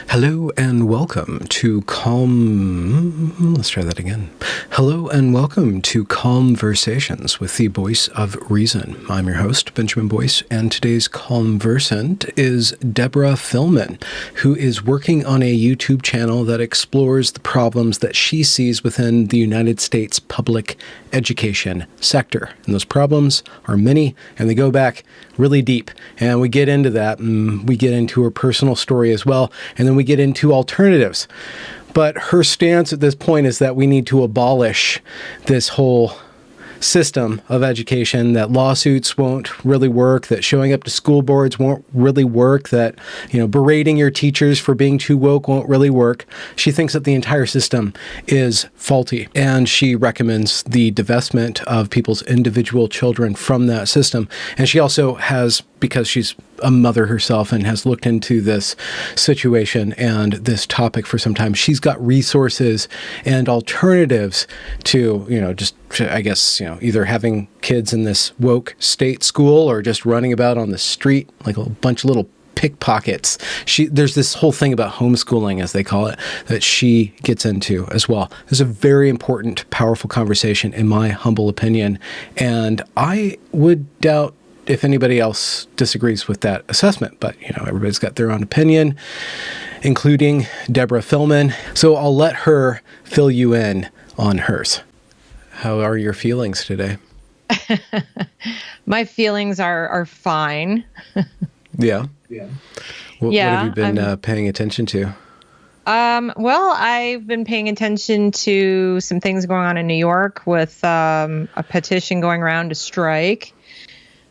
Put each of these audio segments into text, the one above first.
Hello and welcome to Let's try that again. Hello and welcome to Conversations with the Voice of Reason. I'm your host, Benjamin Boyce, and today's conversant is Deborah Fillman, who is working on a YouTube channel that explores the problems that she sees within the United States public education sector. And those problems are many, and they go back really deep. And we get into that, and we get into her personal story as well, and then we get into alternatives. But her stance at this point is that we need to abolish this whole system of education, that lawsuits won't really work, that showing up to school boards won't really work, that, berating your teachers for being too woke won't really work. She thinks that the entire system is faulty, and she recommends the divestment of people's individual children from that system. And she also has, because she's a mother herself and has looked into this situation and this topic for some time, she's got resources and alternatives to, either having kids in this woke state school or just running about on the street like a bunch of little pickpockets. There's this whole thing about homeschooling, as they call it, that she gets into as well. It's a very important, powerful conversation, in my humble opinion, and I would doubt if anybody else disagrees with that assessment. But, everybody's got their own opinion, including Deborah Fillman. So I'll let her fill you in on hers. How are your feelings today? My feelings are fine. Yeah? What have you been paying attention to? Well, I've been paying attention to some things going on in New York with a petition going around to strike.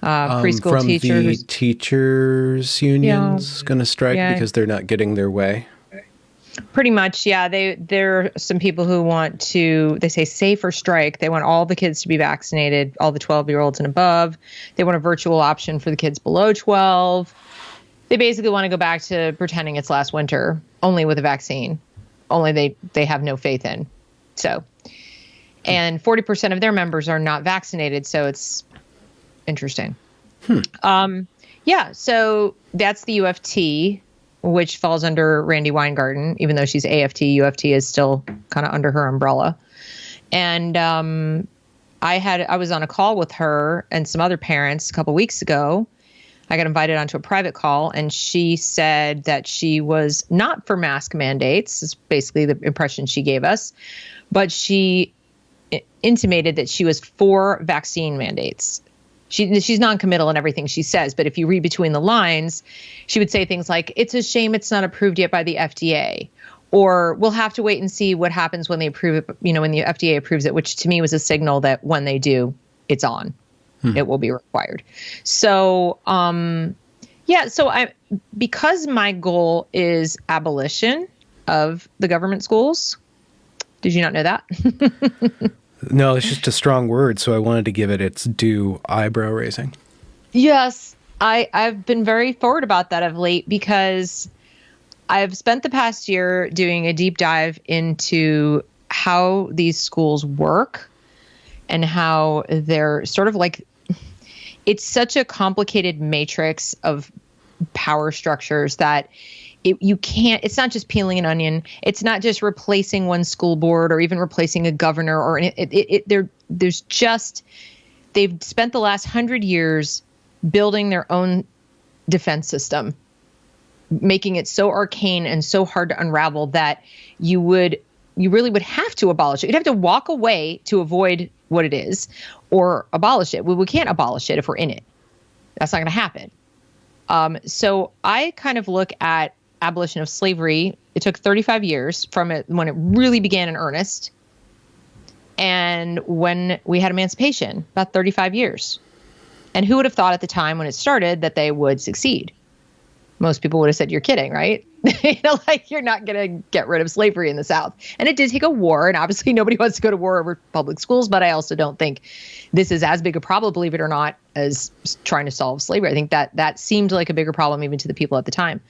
Preschool from teachers. The teachers unions going to strike because they're not getting their way. Pretty much, yeah. There are some people who want to, they say safe or strike. They want all the kids to be vaccinated, all the 12-year-olds and above. They want a virtual option for the kids below 12. They basically want to go back to pretending it's last winter, only with a vaccine. Only they have no faith in. So, and 40% of their members are not vaccinated, so it's interesting. So that's the UFT, which falls under Randi Weingarten, even though she's AFT. UFT is still kind of under her umbrella. And I was on a call with her and some other parents a couple weeks ago. I got invited onto a private call, and she said that she was not for mask mandates. Is basically the impression she gave us, but she intimated that she was for vaccine mandates. She's non-committal in everything she says, but if you read between the lines, she would say things like, it's a shame it's not approved yet by the FDA, or we'll have to wait and see what happens when they approve it, when the FDA approves it, which to me was a signal that when they do, it's on. It will be required. So, because my goal is abolition of the government schools. Did you not know that? No, it's just a strong word, so I wanted to give it its due eyebrow raising. Yes, I've been very forward about that of late because I've spent the past year doing a deep dive into how these schools work and how they're sort of like, it's such a complicated matrix of power structures that it's not just peeling an onion. It's not just replacing one school board or even replacing a governor or they've spent the last 100 years building their own defense system, making it so arcane and so hard to unravel that you really would have to abolish it. You'd have to walk away to avoid what it is or abolish it. We can't abolish it if we're in it. That's not going to happen. So I kind of look at abolition of slavery. It took 35 years from it when it really began in earnest, and when we had emancipation, about 35 years. And who would have thought at the time when it started that they would succeed? Most people would have said, you're kidding, right? You're not going to get rid of slavery in the South. And it did take a war, and obviously nobody wants to go to war over public schools, but I also don't think this is as big a problem, believe it or not, as trying to solve slavery. I think that seemed like a bigger problem even to the people at the time.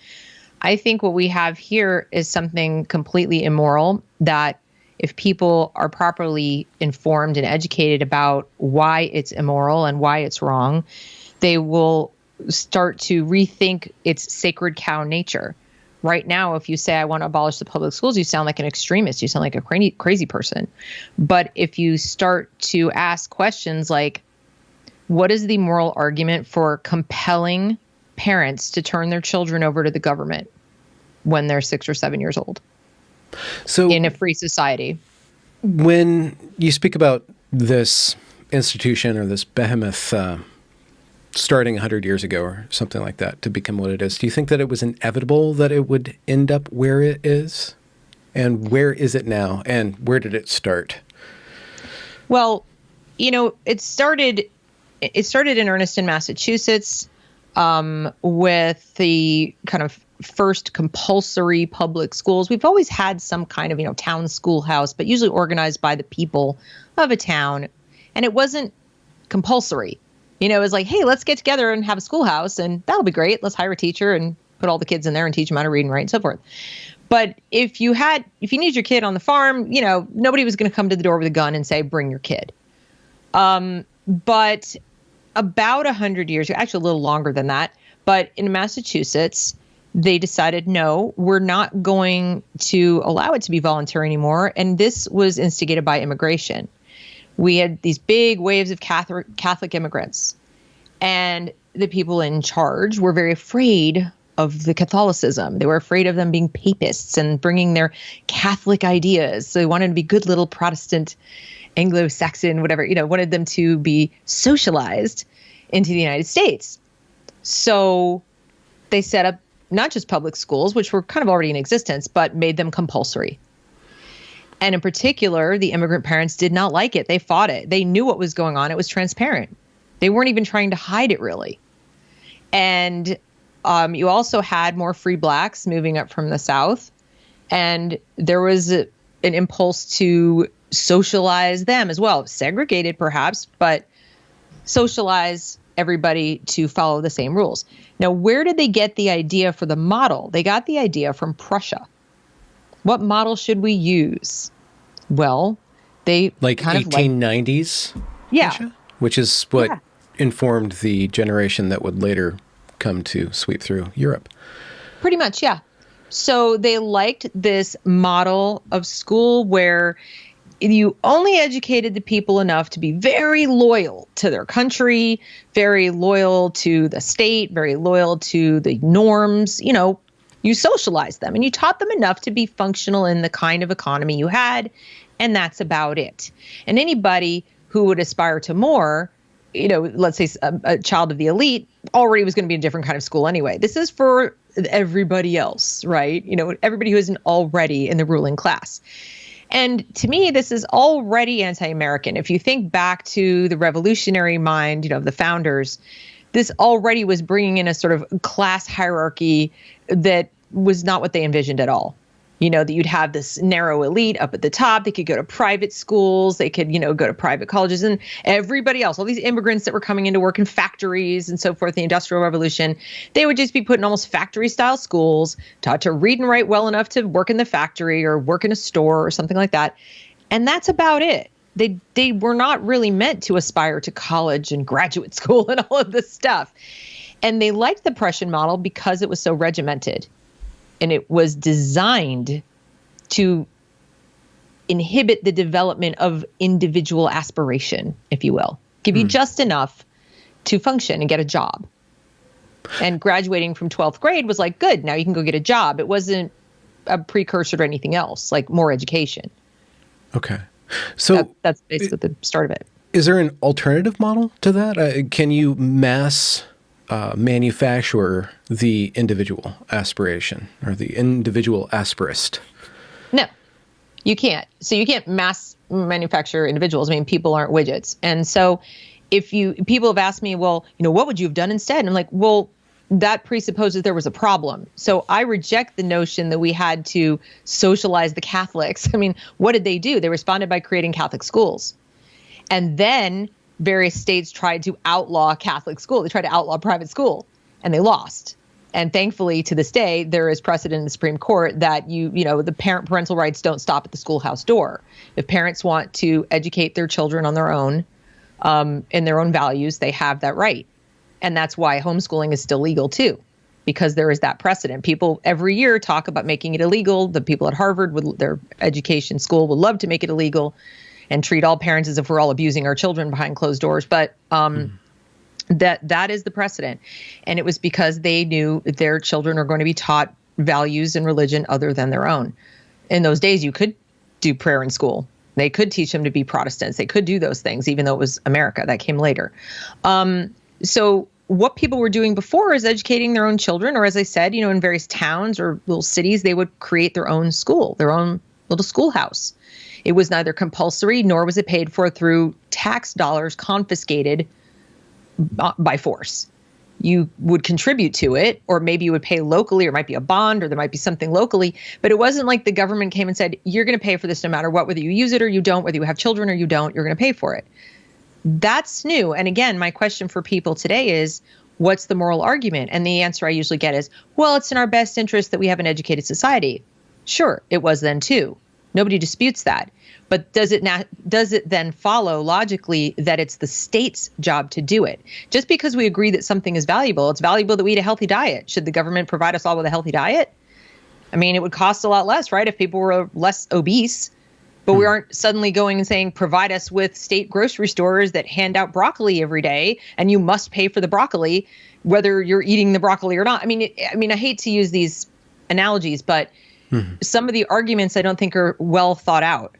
I think what we have here is something completely immoral that if people are properly informed and educated about why it's immoral and why it's wrong, they will start to rethink its sacred cow nature, Right now, if you say, I want to abolish the public schools, you sound like an extremist. You sound like a crazy person. But if you start to ask questions like, what is the moral argument for compelling parents to turn their children over to the government when they're 6 or 7 years old in a free society? When you speak about this institution or this behemoth starting 100 years ago or something like that to become what it is, do you think that it was inevitable that it would end up where it is? And where is it now? And where did it start? Well, it started in earnest in Massachusetts with the kind of first compulsory public schools. We've always had some kind of, town schoolhouse, but usually organized by the people of a town. And it wasn't compulsory. It was like, hey, let's get together and have a schoolhouse and that'll be great. Let's hire a teacher and put all the kids in there and teach them how to read and write and so forth. But if you need your kid on the farm, nobody was going to come to the door with a gun and say, bring your kid. But about 100 years, actually a little longer than that, but in Massachusetts, they decided, no, we're not going to allow it to be voluntary anymore. And this was instigated by immigration. We had these big waves of Catholic immigrants, and the people in charge were very afraid of the Catholicism. They were afraid of them being papists and bringing their Catholic ideas. So they wanted to be good little Protestant, Anglo-Saxon, whatever, wanted them to be socialized into the United States. So they set up not just public schools, which were kind of already in existence, but made them compulsory. And in particular, the immigrant parents did not like it. They fought it. They knew what was going on. It was transparent. They weren't even trying to hide it, really. And you also had more free blacks moving up from the South. And there was an impulse to socialize them as well. Segregated, perhaps, but socialize everybody to follow the same rules. Now, where did they get the idea for the model? They got the idea from Prussia. What model should we use? Well, they like kind 1890s, yeah, Prussia? Which is what informed the generation that would later come to sweep through Europe. Pretty much, yeah. So they liked this model of school where you only educated the people enough to be very loyal to their country, very loyal to the state, very loyal to the norms. You socialized them and you taught them enough to be functional in the kind of economy you had. And that's about it. And anybody who would aspire to more, let's say a child of the elite already was going to be in a different kind of school anyway. This is for everybody else, right? Everybody who isn't already in the ruling class. And to me, this is already anti-American. If you think back to the revolutionary mind, of the founders, this already was bringing in a sort of class hierarchy that was not what they envisioned at all. That you'd have this narrow elite up at the top. They could go to private schools. They could, go to private colleges, and everybody else, all these immigrants that were coming into work in factories and so forth, the Industrial Revolution, they would just be put in almost factory style schools, taught to read and write well enough to work in the factory or work in a store or something like that. And that's about it. They were not really meant to aspire to college and graduate school and all of this stuff. And they liked the Prussian model because it was so regimented. And it was designed to inhibit the development of individual aspiration, if you will. Give you just enough to function and get a job. And graduating from 12th grade was like, good, now you can go get a job. It wasn't a precursor to anything else, like more education. Okay. So that's basically the start of it. Is there an alternative model to that? Can you mass manufacture the individual aspiration or the individual aspirist? No, you can't. So you can't mass manufacture individuals. I mean, people aren't widgets. And so people have asked me, well, what would you have done instead? And I'm like, well, that presupposes there was a problem. So I reject the notion that we had to socialize the Catholics. I mean, what did they do? They responded by creating Catholic schools. And then various states tried to outlaw Catholic school. They tried to outlaw private school, and they lost. And thankfully, to this day, there is precedent in the Supreme Court that the parental rights don't stop at the schoolhouse door. If parents want to educate their children on their own, in their own values, they have that right. And that's why homeschooling is still legal too. because there is that precedent. People every year talk about making it illegal. The people at Harvard, their education school, would love to make it illegal and treat all parents as if we're all abusing our children behind closed doors. But that is the precedent. And it was because they knew their children are going to be taught values and religion other than their own. In those days, you could do prayer in school. They could teach them to be Protestants. They could do those things, even though it was America. That came later. So what people were doing before is educating their own children, or as I said, in various towns or little cities, they would create their own school, their own little schoolhouse. It was neither compulsory nor was it paid for through tax dollars confiscated by force. You would contribute to it, or maybe you would pay locally, or it might be a bond, or there might be something locally. But it wasn't like the government came and said, you're going to pay for this no matter what, whether you use it or you don't, whether you have children or you don't, you're going to pay for it. That's new. And again, my question for people today is, what's the moral argument? And the answer I usually get is, well, it's in our best interest that we have an educated society. Sure, it was then too. Nobody disputes that. But does it then follow logically that it's the state's job to do it? Just because we agree that something is valuable, it's valuable that we eat a healthy diet. Should the government provide us all with a healthy diet? I mean, it would cost a lot less, right, if people were less obese. But we aren't suddenly going and saying, provide us with state grocery stores that hand out broccoli every day, and you must pay for the broccoli, whether you're eating the broccoli or not. I mean, I hate to use these analogies, but some of the arguments I don't think are well thought out.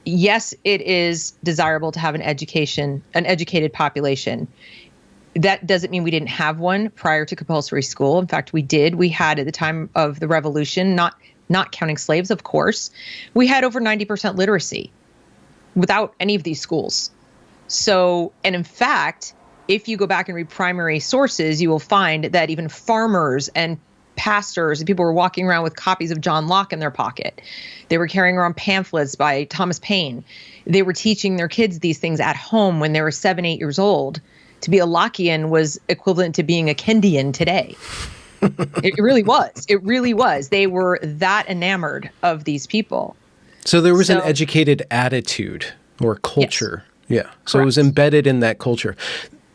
Yes, it is desirable to have an educated population. That doesn't mean we didn't have one prior to compulsory school. In fact, we did. We had at the time of the revolution, not counting slaves, of course, we had over 90% literacy without any of these schools. So, and in fact, if you go back and read primary sources, you will find that even farmers and pastors and people were walking around with copies of John Locke in their pocket. They were carrying around pamphlets by Thomas Paine. They were teaching their kids these things at home when they were 7, 8 years old. To be a Lockean was equivalent to being a Kendian today. It really was. It really was. They were that enamored of these people. So there was an educated attitude or culture. Yes. Yeah. So Correct. It was embedded in that culture.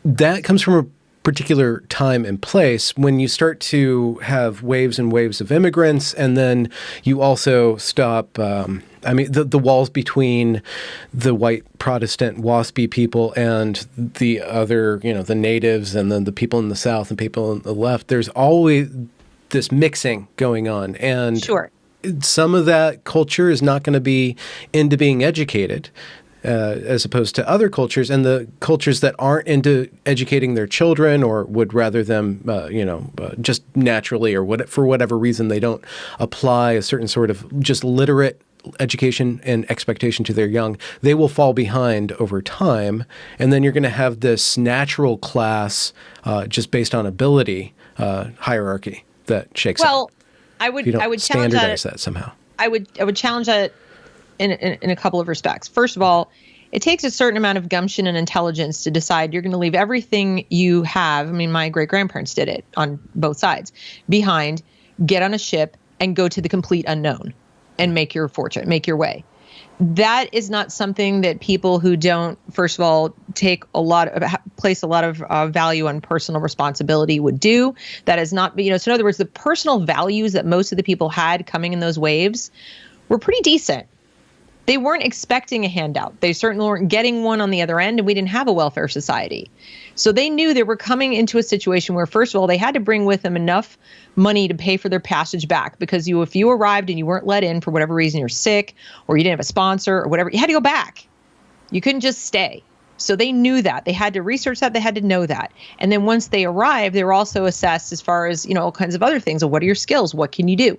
That comes from a particular time and place when you start to have waves and waves of immigrants, and then you also stop, the walls between the white Protestant waspy people and the other, the natives, and then the people in the South and people on the left, there's always this mixing going on. And sure. Some of that culture is not going to be into being educated. As opposed to other cultures, and the cultures that aren't into educating their children or would rather them, just naturally or for whatever reason, they don't apply a certain sort of just literate education and expectation to their young, they will fall behind over time. And then you're going to have this natural class just based on ability hierarchy that shakes out. Well, I would standardize that somehow. I would challenge that in a couple of respects. First of all, it takes a certain amount of gumption and intelligence to decide you're going to leave everything you have. I mean, my great-grandparents did it on both sides. Behind, get on a ship and go to the complete unknown and make your fortune, make your way. That is not something that people who don't, first of all, place a lot of value on personal responsibility would do. That is not, so in other words, the personal values that most of the people had coming in those waves were pretty decent. They weren't expecting a handout. They certainly weren't getting one on the other end, and we didn't have a welfare society. So they knew they were coming into a situation where, first of all, they had to bring with them enough money to pay for their passage back, because if you arrived and you weren't let in for whatever reason, you're sick or you didn't have a sponsor or whatever, you had to go back. You couldn't just stay. So they knew that. They had to research that. They had to know that. And then once they arrived, they were also assessed as far as, all kinds of other things. What are your skills? What can you do?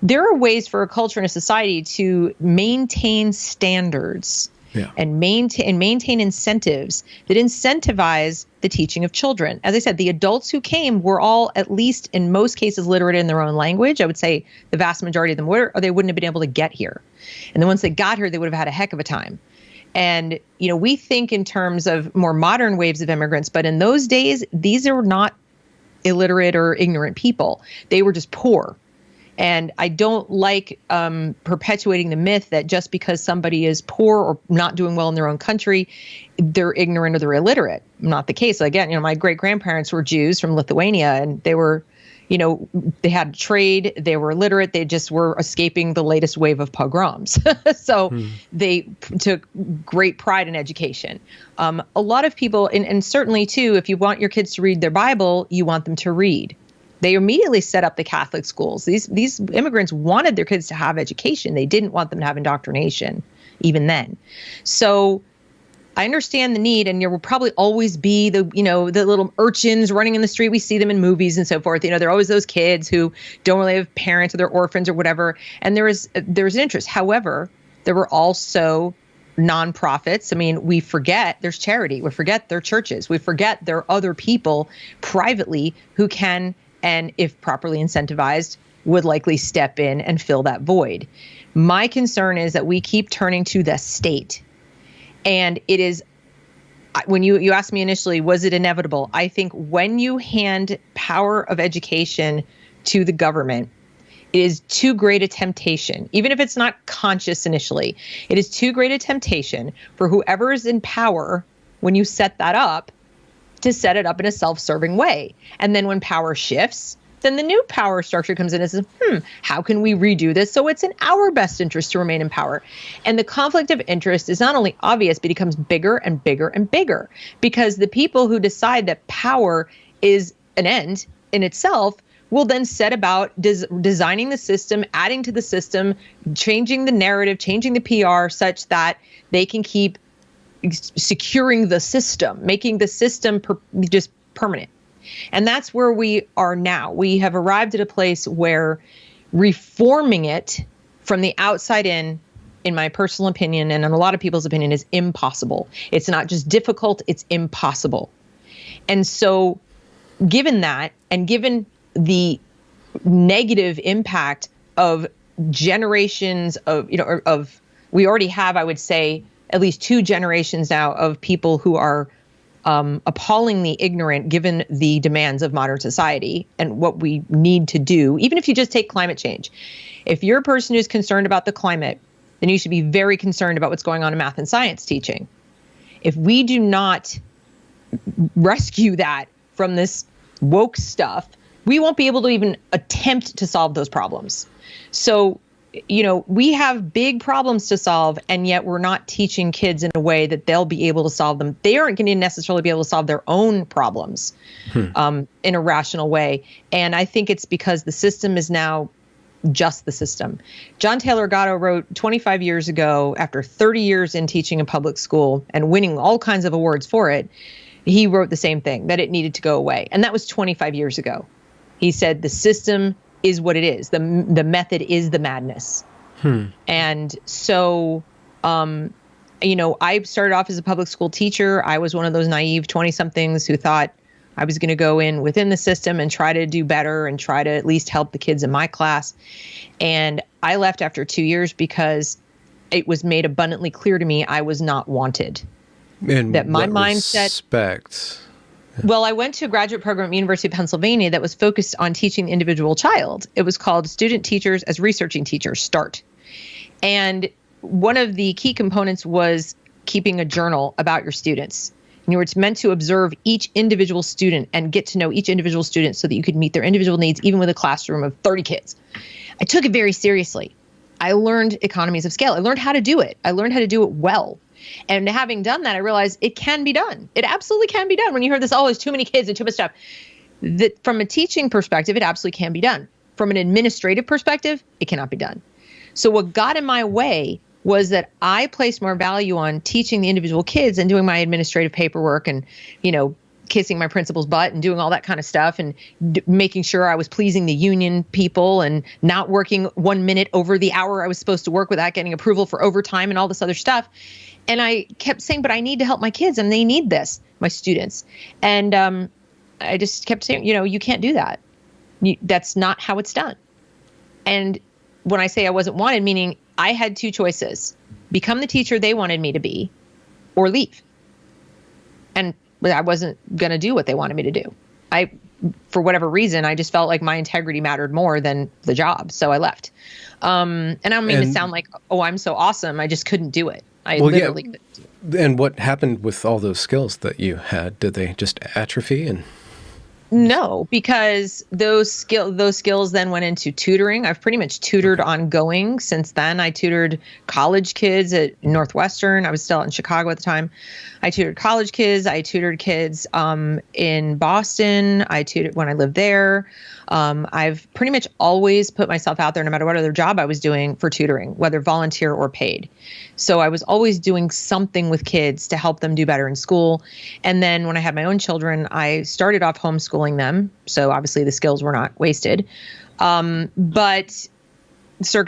There are ways for a culture and a society to maintain standards and maintain incentives that incentivize the teaching of children. As I said, the adults who came were all, at least in most cases, literate in their own language. I would say the vast majority of them were, or they wouldn't have been able to get here. And then once they got here, they would have had a heck of a time. And, we think in terms of more modern waves of immigrants, but in those days, these are not illiterate or ignorant people. They were just poor. And I don't like perpetuating the myth that just because somebody is poor or not doing well in their own country, they're ignorant or they're illiterate. Not the case. Again, my great-grandparents were Jews from Lithuania, and they were, they had trade, they were literate, they just were escaping the latest wave of pogroms. So they took great pride in education. A lot of people, and certainly too, if you want your kids to read their Bible, you want them to read. They immediately set up the Catholic schools. These immigrants wanted their kids to have education. They didn't want them to have indoctrination, even then. So I understand the need, and there will probably always be the little urchins running in the street. We see them in movies and so forth. There are always those kids who don't really have parents or they're orphans or whatever. And there's an interest. However, there were also nonprofits. I mean, we forget there's charity. We forget there are churches. We forget there are other people privately who can, and if properly incentivized, would likely step in and fill that void. My concern is that we keep turning to the state. And it is, when you asked me initially, was it inevitable? I think when you hand power of education to the government, it is too great a temptation, even if it's not conscious initially, it is too great a temptation for whoever is in power when you set that up to set it up in a self-serving way. And then when power shifts, then the new power structure comes in and says, how can we redo this so it's in our best interest to remain in power? And the conflict of interest is not only obvious, but it becomes bigger and bigger and bigger, because the people who decide that power is an end in itself will then set about designing the system, adding to the system, changing the narrative, changing the PR such that they can keep securing the system, making the system just permanent. And that's where we are now. We have arrived at a place where reforming it from the outside in my personal opinion, and in a lot of people's opinion, is impossible. It's not just difficult, it's impossible. And so given that, and given the negative impact of generations of we already have, I would say, at least 2 generations now of people who are appallingly ignorant given the demands of modern society and what we need to do. Even if you just take climate change, if you're a person who's concerned about the climate, then you should be very concerned about what's going on in math and science teaching. If we do not rescue that from this woke stuff, we won't be able to even attempt to solve those problems. So we have big problems to solve, and yet we're not teaching kids in a way that they'll be able to solve them. They aren't going to necessarily be able to solve their own problems in a rational way. And I think it's because the system is now just the system. John Taylor Gatto wrote 25 years ago, after 30 years in teaching in public school and winning all kinds of awards for it, he wrote the same thing, that it needed to go away. And that was 25 years ago. He said the system is what it is. The method is the madness. And so, I started off as a public school teacher. I was one of those naive 20-somethings who thought I was going to go in within the system and try to do better and try to at least help the kids in my class. And I left after 2 years because it was made abundantly clear to me I was not wanted. In that my what mindset. Respect? Well, I went to a graduate program at University of Pennsylvania that was focused on teaching the individual child. It was called Student Teachers as Researching Teachers, START. And one of the key components was keeping a journal about your students. It's meant to observe each individual student and get to know each individual student so that you could meet their individual needs, even with a classroom of 30 kids. I took it very seriously. I learned economies of scale. I learned how to do it. I learned how to do it well. And having done that, I realized it can be done. It absolutely can be done. When you hear this, there's too many kids and too much stuff. From a teaching perspective, it absolutely can be done. From an administrative perspective, it cannot be done. So what got in my way was that I placed more value on teaching the individual kids and doing my administrative paperwork and, kissing my principal's butt and doing all that kind of stuff and making sure I was pleasing the union people and not working 1 minute over the hour I was supposed to work without getting approval for overtime and all this other stuff. And I kept saying, but I need to help my kids and they need this, my students. And I just kept saying, you can't do that. That's not how it's done. And when I say I wasn't wanted, meaning I had 2 choices: become the teacher they wanted me to be or leave. And I wasn't going to do what they wanted me to do. For whatever reason, I just felt like my integrity mattered more than the job. So I left. And I don't mean to sound like, I'm so awesome. I just couldn't do it. I literally couldn't do it. And what happened with all those skills that you had? Did they just atrophy? No, because those skills then went into tutoring. I've pretty much tutored ongoing since then. I tutored college kids at Northwestern. I was still in Chicago at the time. I tutored college kids. I tutored kids in Boston. I tutored when I lived there. I've pretty much always put myself out there, no matter what other job I was doing, for tutoring, whether volunteer or paid. So I was always doing something with kids to help them do better in school. And then when I had my own children, I started off homeschooling them. So obviously the skills were not wasted. But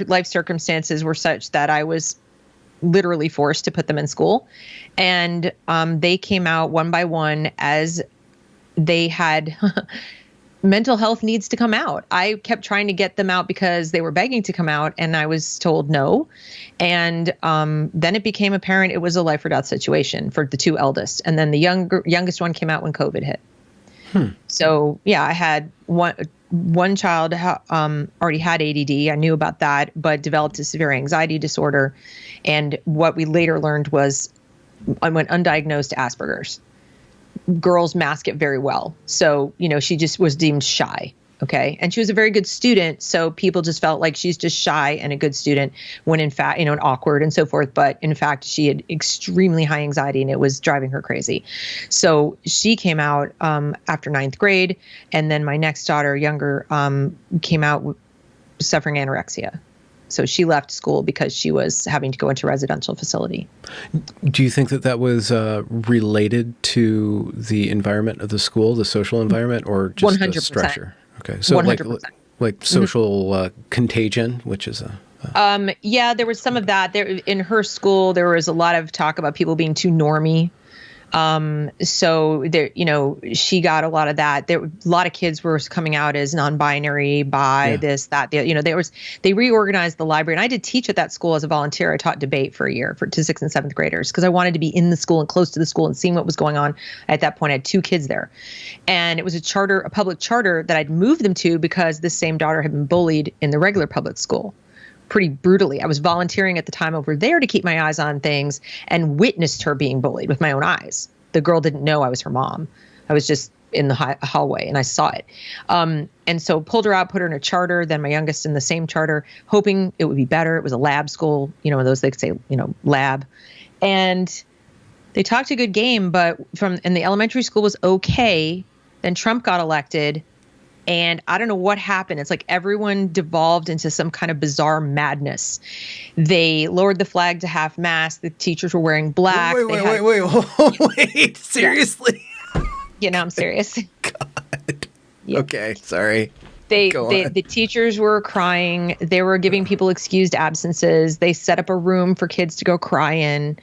life circumstances were such that I was literally forced to put them in school. And they came out one by one as they had mental health needs to come out. I kept trying to get them out because they were begging to come out, and I was told no. And then it became apparent it was a life or death situation for the two eldest. And then the youngest one came out when COVID hit. So yeah, I had one child already had ADD. I knew about that, but developed a severe anxiety disorder. And what we later learned was I went undiagnosed Aspergers. Girls mask it very well. So, she just was deemed shy. Okay. And she was a very good student. So people just felt like she's just shy and a good student when in fact, and awkward and so forth. But in fact, she had extremely high anxiety and it was driving her crazy. So she came out after 9th grade. And then my next daughter, younger, came out suffering anorexia. So she left school because she was having to go into a residential facility. Do you think that was related to the environment of the school, the social environment, or just 100%. The structure? Okay, so 100%. like social contagion, which is yeah, there was some of that. There in her school, there was a lot of talk about people being too normie. So there, she got a lot of that. A lot of kids were coming out as non-binary, bi, this, that, they reorganized the library. And I did teach at that school as a volunteer. I taught debate for a year to 6th and 7th graders because I wanted to be in the school and close to the school and seeing what was going on. At that point, I had 2 kids there, and it was a public charter that I'd moved them to because this same daughter had been bullied in the regular public school pretty brutally. I was volunteering at the time over there to keep my eyes on things and witnessed her being bullied with my own eyes. The girl didn't know I was her mom. I was just in the hallway and I saw it. And so pulled her out, put her in a charter, then my youngest in the same charter, hoping it would be better. It was a lab school, those they could say, lab. And they talked a good game, but and the elementary school was okay. Then Trump got elected. And I don't know what happened. It's like everyone devolved into some kind of bizarre madness. They lowered the flag to half mast. The teachers were wearing black. Wait, seriously? I'm serious. God. Yeah. Okay, sorry. The teachers were crying. They were giving people excused absences. They set up a room for kids to go cry in.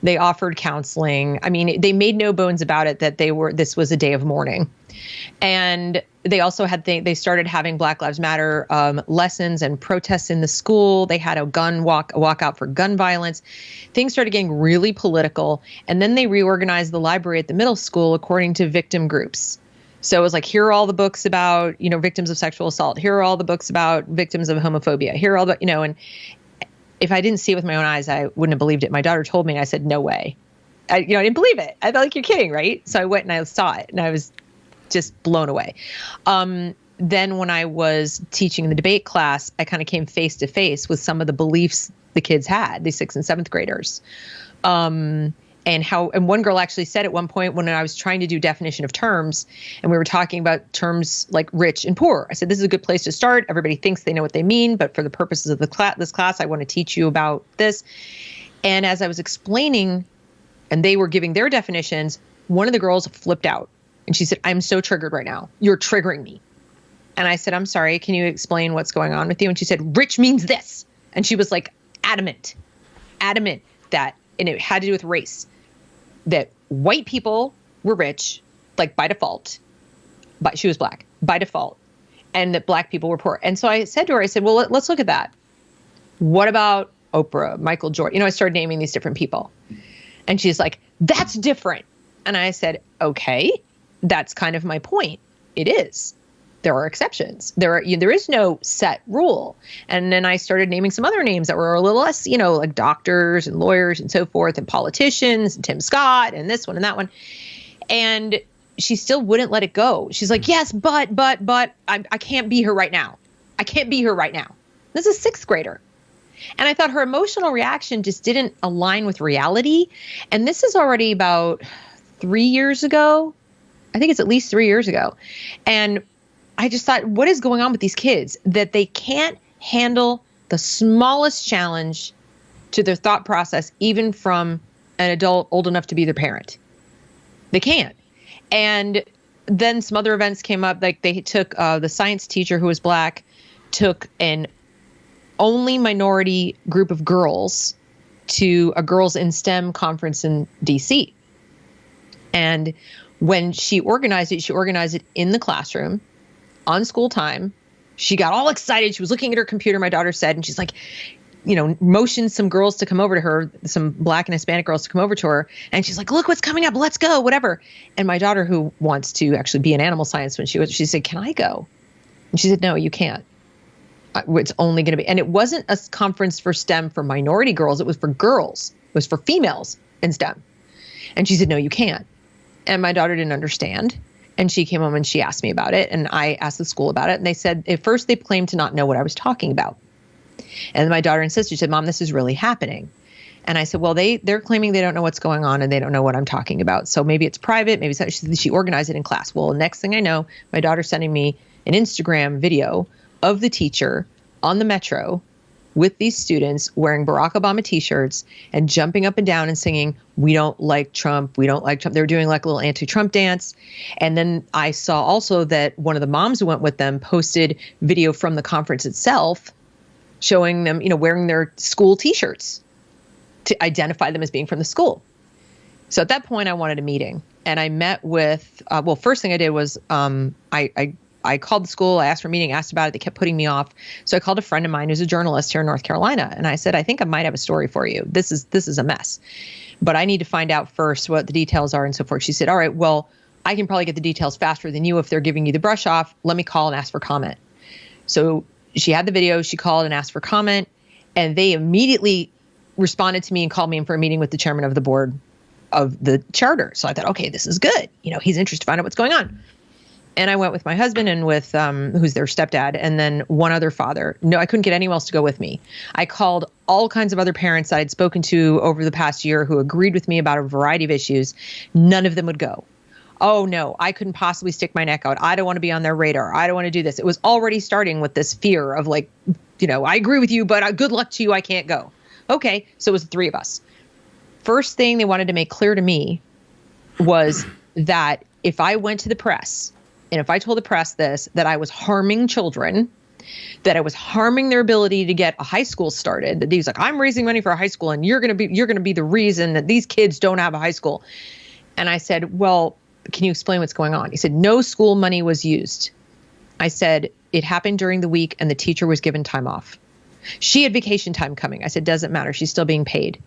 They offered counseling. I mean, they made no bones about it that this was a day of mourning. And they also they started having Black Lives Matter lessons and protests in the school. They had a walkout for gun violence. Things started getting really political. And then they reorganized the library at the middle school according to victim groups. So it was like, here are all the books about, victims of sexual assault. Here are all the books about victims of homophobia. Here are all the, and if I didn't see it with my own eyes, I wouldn't have believed it. My daughter told me, and I said, no way. I didn't believe it. I felt like, you're kidding, right? So I went and I saw it, and I was just blown away. Then when I was teaching the debate class, I kind of came face to face with some of the beliefs the kids had, the 6th and 7th graders. And one girl actually said at one point when I was trying to do definition of terms and we were talking about terms like rich and poor, I said, this is a good place to start. Everybody thinks they know what they mean, but for the purposes of this class, I want to teach you about this. And as I was explaining and they were giving their definitions, one of the girls flipped out and she said, I'm so triggered right now. You're triggering me. And I said, I'm sorry. Can you explain what's going on with you? And she said, rich means this. And she was like adamant that, and it had to do with race, that white people were rich, like by default, but she was Black by default, and that Black people were poor. And so I said to her, I said, well, let's look at that. What about Oprah, Michael Jordan? I started naming these different people. And she's like, that's different. And I said, okay, that's kind of my point. It is. There are exceptions. There is no set rule. And then I started naming some other names that were a little less, like doctors and lawyers and so forth and politicians and Tim Scott and this one and that one. And she still wouldn't let it go. She's like, yes, but I can't be her right now. I can't be her right now. This is a 6th grader. And I thought her emotional reaction just didn't align with reality. And this is already about 3 years ago. I think it's at least 3 years ago. And I just thought, what is going on with these kids that they can't handle the smallest challenge to their thought process, even from an adult old enough to be their parent? They can't. And then some other events came up. Like they took the science teacher who was Black, took an only minority group of girls to a Girls in STEM conference in DC. And when she organized it in the classroom on school time. She got all excited. She was looking at her computer, my daughter said, and she's like, motioned some girls to come over to her, some Black and Hispanic girls to come over to her. And she's like, look what's coming up. Let's go, whatever. And my daughter, who wants to actually be in animal science, she said, can I go? And she said, no, you can't. It's only going to be, and it wasn't a conference for STEM for minority girls. It was for girls. It was for females in STEM. And she said, no, you can't. And my daughter didn't understand. And she came home and she asked me about it. And I asked the school about it. And they said, at first they claimed to not know what I was talking about. And my daughter insisted, she said, Mom, this is really happening. And I said, well, they're claiming they don't know what's going on and they don't know what I'm talking about. So maybe it's private. Maybe she organized it in class. Well, next thing I know, my daughter's sending me an Instagram video of the teacher on the metro with these students wearing Barack Obama t-shirts and jumping up and down and singing, we don't like Trump, we don't like Trump. They were doing like a little anti-Trump dance. And then I saw also that one of the moms who went with them posted video from the conference itself showing them, wearing their school t-shirts to identify them as being from the school. So at that point I wanted a meeting and I met with, first thing I did was I called the school, I asked for a meeting, asked about it. They kept putting me off. So I called a friend of mine who's a journalist here in North Carolina. And I said, I think I might have a story for you. This is a mess, but I need to find out first what the details are and so forth. She said, all right, well, I can probably get the details faster than you if they're giving you the brush off. Let me call and ask for comment. So she had the video, she called and asked for comment, and they immediately responded to me and called me in for a meeting with the chairman of the board of the charter. So I thought, okay, this is good. He's interested to find out what's going on. And I went with my husband and with who's their stepdad, and then one other father. No, I couldn't get anyone else to go with me. I called all kinds of other parents that I'd spoken to over the past year who agreed with me about a variety of issues. None of them would go. Oh, no, I couldn't possibly stick my neck out. I don't want to be on their radar. I don't want to do this. It was already starting with this fear of like, I agree with you, but good luck to you. I can't go. Okay, so it was the 3 of us. First thing they wanted to make clear to me was that if I went to the press, and if I told the press that I was harming children, that I was harming their ability to get a high school started, that he was like, I'm raising money for a high school and you're going to be the reason that these kids don't have a high school. And I said, well, can you explain what's going on? He said, no school money was used. I said, it happened during the week and the teacher was given time off. She had vacation time coming. I said, doesn't matter. She's still being paid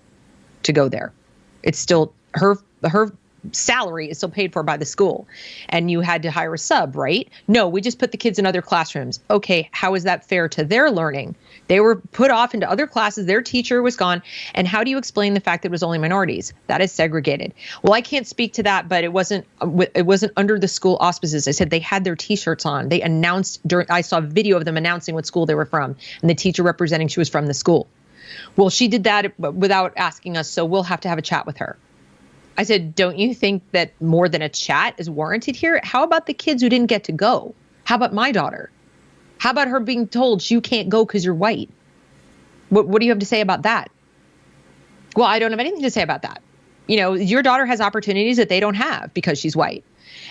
to go there. It's still her salary is still paid for by the school, and you had to hire a sub, right? No, we just put the kids in other classrooms. Okay, how is that fair to their learning? They were put off into other classes. Their teacher was gone. And how do you explain the fact that it was only minorities? That is segregated. Well, I can't speak to that, but it wasn't under the school auspices. I said they had their t-shirts on. They announced I saw a video of them announcing what school they were from, and the teacher representing she was from the school. Well, she did that without asking us, so we'll have to have a chat with her. I said, don't you think that more than a chat is warranted here? How about the kids who didn't get to go? How about my daughter? How about her being told you can't go because you're white? What do you have to say about that? Well, I don't have anything to say about that. Your daughter has opportunities that they don't have because she's white.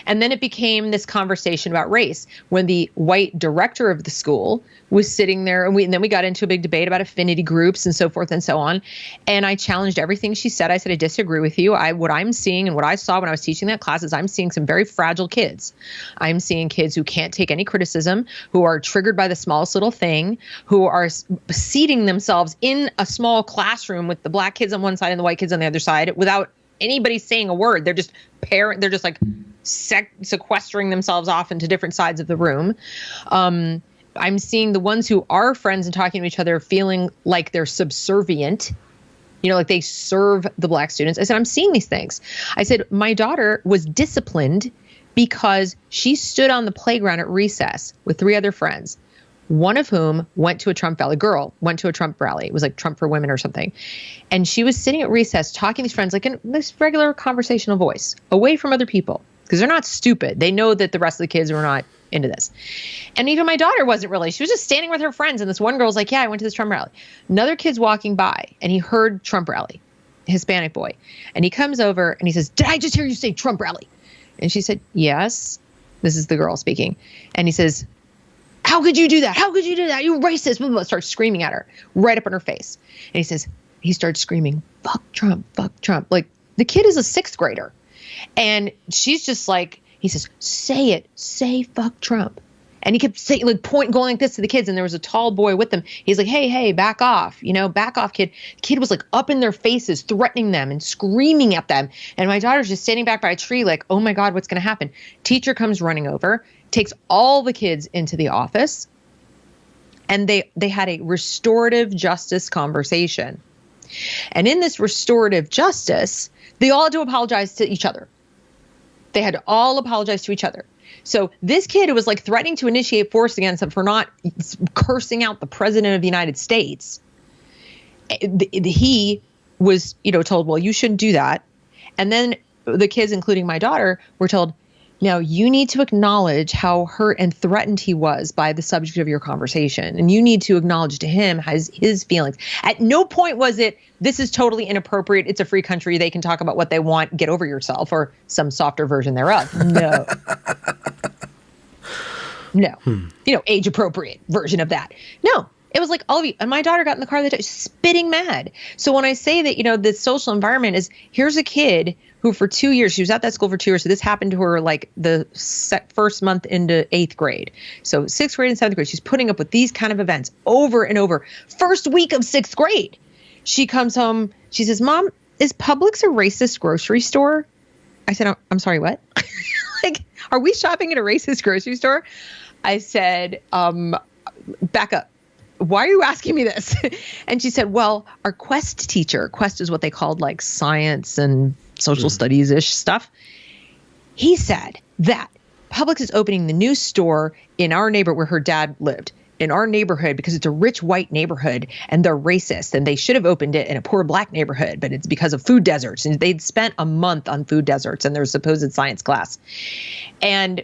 And then it became this conversation about race when the white director of the school was sitting there, and then we got into a big debate about affinity groups and so forth and so on. And I challenged everything she said. I said, I disagree with you. What I'm seeing and what I saw when I was teaching that class is I'm seeing some very fragile kids. I'm seeing kids who can't take any criticism, who are triggered by the smallest little thing, who are seating themselves in a small classroom with the black kids on one side and the white kids on the other side without anybody saying a word. They're just they're just like sequestering themselves off into different sides of the room. I'm seeing the ones who are friends and talking to each other feeling like they're subservient, like they serve the black students. I said, I'm seeing these things. I said, my daughter was disciplined because she stood on the playground at recess with 3 other friends, one of whom went to a Trump rally. Girl went to a Trump rally. It was like Trump for Women or something. And she was sitting at recess talking to these friends like in this regular conversational voice, away from other people, because they're not stupid. They know that the rest of the kids are not into this. And even my daughter wasn't really. She was just standing with her friends. And this one girl's like, yeah, I went to this Trump rally. Another kid's walking by and he heard Trump rally, Hispanic boy. And he comes over and he says, did I just hear you say Trump rally? And she said, yes. This is the girl speaking. And he says, how could you do that? How could you do that? You racist. Blah, blah, blah. Starts screaming at her right up in her face. And he starts screaming, fuck Trump, fuck Trump. Like the kid is a 6th grader. And she's just like, he says, say it, say fuck Trump. And he kept saying, like, going like this to the kids. And there was a tall boy with them. He's like, hey, back off, back off, kid. The kid was like up in their faces, threatening them and screaming at them. And my daughter's just standing back by a tree like, oh my God, what's going to happen? Teacher comes running over, takes all the kids into the office. And they had a restorative justice conversation. And in this restorative justice, they all had to apologize to each other. They had to all apologize to each other. So this kid who was like threatening to initiate force against them for not cursing out the president of the United States, he was, told, well, you shouldn't do that. And then the kids, including my daughter, were told, now you need to acknowledge how hurt and threatened he was by the subject of your conversation. And you need to acknowledge to him his feelings. At no point was it, this is totally inappropriate. It's a free country. They can talk about what they want. Get over yourself, or some softer version thereof. No. No. Age appropriate version of that. No. It was like all of you. And my daughter got in the car that day spitting mad. So when I say that, the social environment is, here's a kid who for 2 years, she was at that school for 2 years. So this happened to her like the first month into 8th grade. So 6th grade and 7th grade, she's putting up with these kind of events over and over. First week of 6th grade, she comes home. She says, Mom, is Publix a racist grocery store? I said, I'm sorry, what? Like, are we shopping at a racist grocery store? I said, back up. Why are you asking me this? And she said, well, our Quest teacher, Quest is what they called like science and social studies-ish stuff. He said that Publix is opening the new store in our neighborhood where her dad lived, in our neighborhood, because it's a rich white neighborhood and they're racist and they should have opened it in a poor black neighborhood, but it's because of food deserts. And they'd spent a month on food deserts and their supposed science class. And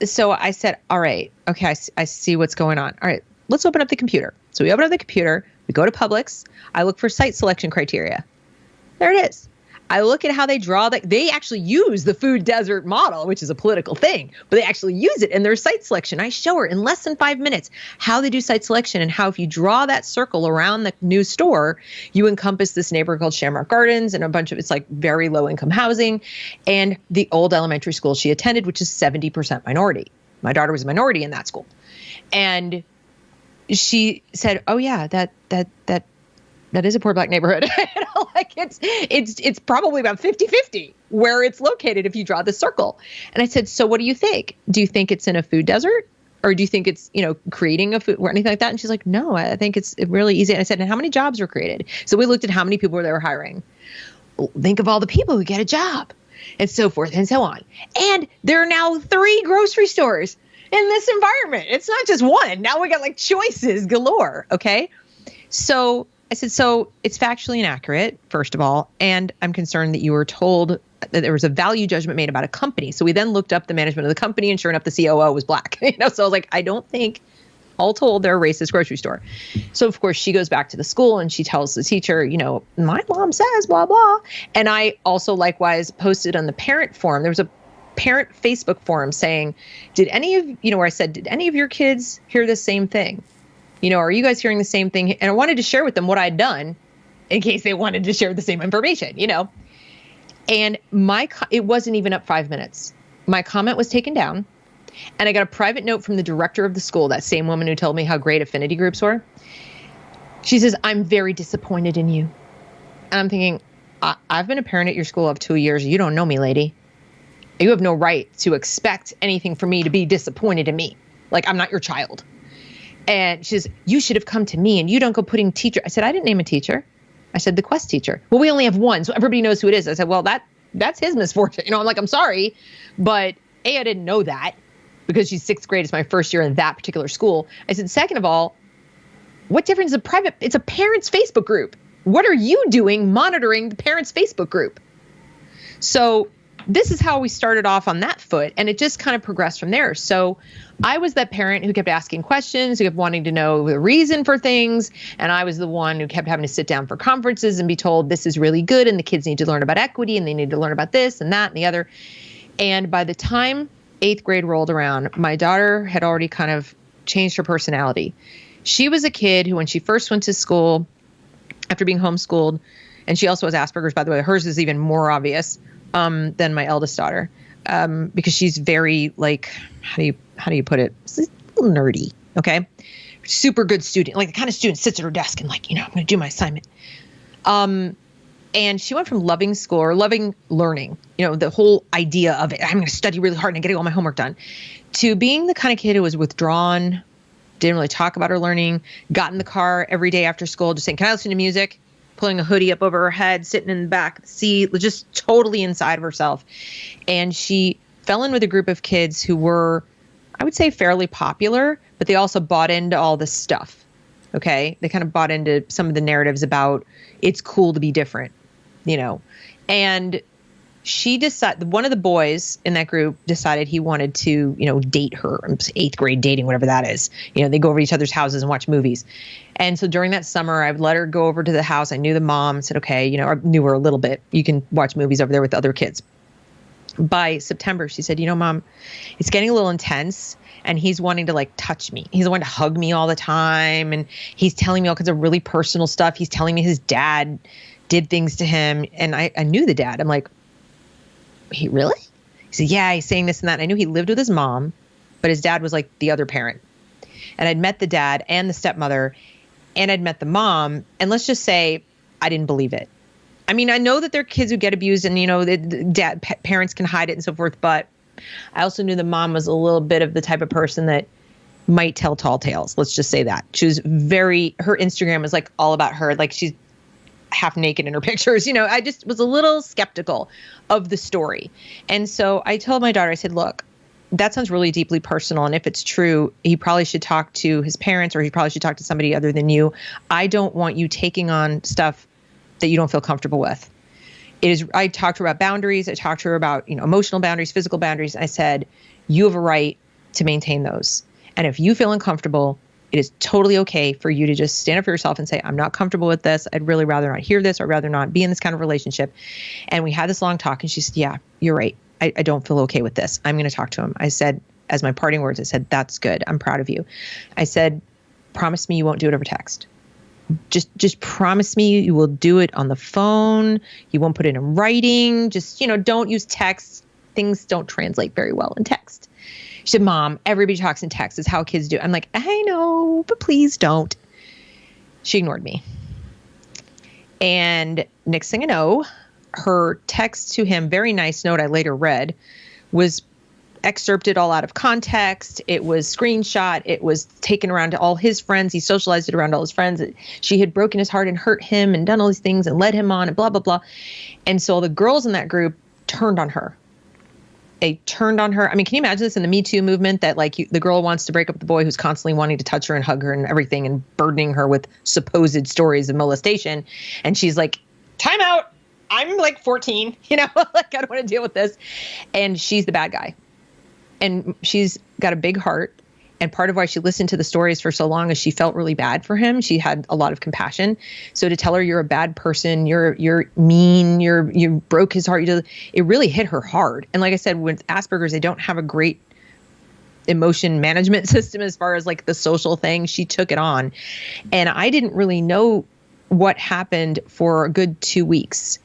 so I said, all right, okay, I see what's going on. All right, let's open up the computer. So we open up the computer, we go to Publix, I look for site selection criteria. There it is. I look at how they draw that. They actually use the food desert model, which is a political thing, but they actually use it in their site selection. I show her in less than 5 minutes how they do site selection and how if you draw that circle around the new store, you encompass this neighborhood called Shamrock Gardens and a bunch of, it's like very low income housing, and the old elementary school she attended, which is 70% minority. My daughter was a minority in that school. And she said, oh yeah, that is a poor black neighborhood. Like it's probably about 50-50 where it's located if you draw the circle. And I said, so what do you think? Do you think it's in a food desert? Or do you think it's, creating a food or anything like that? And she's like, no, I think it's really easy. And I said, and how many jobs were created? So we looked at how many people they were hiring. Think of all the people who get a job and so forth and so on. And there are now 3 grocery stores in this environment. It's not just one. Now we got like choices galore. Okay. So I said, so it's factually inaccurate, first of all, and I'm concerned that you were told that there was a value judgment made about a company. So we then looked up the management of the company, and sure enough, the COO was black. So I was like, I don't think, all told, they're a racist grocery store. So of course, she goes back to the school and she tells the teacher, my mom says blah, blah. And I also likewise posted on the parent forum. There was a parent Facebook forum saying, where I said, did any of your kids hear the same thing? Are you guys hearing the same thing? And I wanted to share with them what I'd done in case they wanted to share the same information, And it wasn't even up 5 minutes. My comment was taken down, and I got a private note from the director of the school, that same woman who told me how great affinity groups were. She says, I'm very disappointed in you. And I'm thinking, I've been a parent at your school of 2 years. You don't know me, lady. You have no right to expect anything from me to be disappointed in me. Like, I'm not your child. And she says, you should have come to me and you don't go putting teacher. I said, I didn't name a teacher. I said, the Quest teacher. Well, we only have one, so everybody knows who it is. I said, well, that's his misfortune. I'm like, I'm sorry, but I didn't know that because she's 6th grade. It's my first year in that particular school. I said, second of all, what difference is a private? It's a parents' Facebook group. What are you doing monitoring the parents' Facebook group? So this is how we started off on that foot, and it just kind of progressed from there. So I was that parent who kept asking questions, who kept wanting to know the reason for things, and I was the one who kept having to sit down for conferences and be told this is really good, and the kids need to learn about equity, and they need to learn about this and that and the other. And by the time 8th grade rolled around, my daughter had already kind of changed her personality. She was a kid who, when she first went to school, after being homeschooled, and she also has Asperger's, by the way, hers is even more obvious than my eldest daughter, because she's very, like, how do you put it? She's a little nerdy, okay? Super good student, like the kind of student sits at her desk and like, I'm going to do my assignment. And she went from loving school or loving learning, the whole idea of it, I'm going to study really hard and get all my homework done, to being the kind of kid who was withdrawn, didn't really talk about her learning, got in the car every day after school, just saying, can I listen to music? Pulling a hoodie up over her head, sitting in the back of the seat, just totally inside of herself. And she fell in with a group of kids who were, I would say, fairly popular, but they also bought into all this stuff. Okay. They kind of bought into some of the narratives about it's cool to be different, and she decided, one of the boys in that group decided he wanted to, date her. 8th grade dating, whatever that is. They go over to each other's houses and watch movies. And so during that summer, I would let her go over to the house. I knew the mom, said, okay, I knew her a little bit. You can watch movies over there with the other kids. By September, she said, Mom, it's getting a little intense. And he's wanting to touch me. He's wanting to hug me all the time. And he's telling me all kinds of really personal stuff. He's telling me his dad did things to him. And I knew the dad. I'm like, he really? He said, yeah, he's saying this and that. And I knew he lived with his mom, but his dad was like the other parent. And I'd met the dad and the stepmother, and I'd met the mom. And let's just say I didn't believe it. I mean, I know that there are kids who get abused and, the parents can hide it and so forth. But I also knew the mom was a little bit of the type of person that might tell tall tales. Let's just say that. She was her Instagram was like all about her. Like she's half naked in her pictures. I just was a little skeptical of the story. And so I told my daughter, I said, look, that sounds really deeply personal. And if it's true, he probably should talk to his parents, or he probably should talk to somebody other than you. I don't want you taking on stuff that you don't feel comfortable with. I talked to her about boundaries. I talked to her about, emotional boundaries, physical boundaries. I said, you have a right to maintain those. And if you feel uncomfortable, it is totally okay for you to just stand up for yourself and say, I'm not comfortable with this. I'd really rather not hear this, or rather not be in this kind of relationship. And we had this long talk, and she said, yeah, you're right. I don't feel okay with this. I'm going to talk to him. I said, as my parting words, I said, that's good. I'm proud of you. I said, promise me you won't do it over text. Just promise me you will do it on the phone. You won't put it in writing. Just, don't use text. Things don't translate very well in text. She said, Mom, everybody talks in text. It's how kids do. I'm like, I know, but please don't. She ignored me. And next thing I know, her text to him, very nice note I later read, was excerpted all out of context. It was screenshot. It was taken around to all his friends. He socialized it around all his friends. She had broken his heart and hurt him and done all these things and led him on and blah, blah, blah. And so the girls in that group turned on her. They turned on her. I mean, can you imagine this in the Me Too movement, that the girl wants to break up with the boy who's constantly wanting to touch her and hug her and everything and burdening her with supposed stories of molestation. And she's like, time out. I'm like 14, I don't want to deal with this. And she's the bad guy. And she's got a big heart. And part of why she listened to the stories for so long is she felt really bad for him. She had a lot of compassion. So to tell her you're a bad person, you're mean, you broke his heart, it really hit her hard. And like I said, with Asperger's, they don't have a great emotion management system as far as the social thing. She took it on. And I didn't really know what happened for a good 2 weeks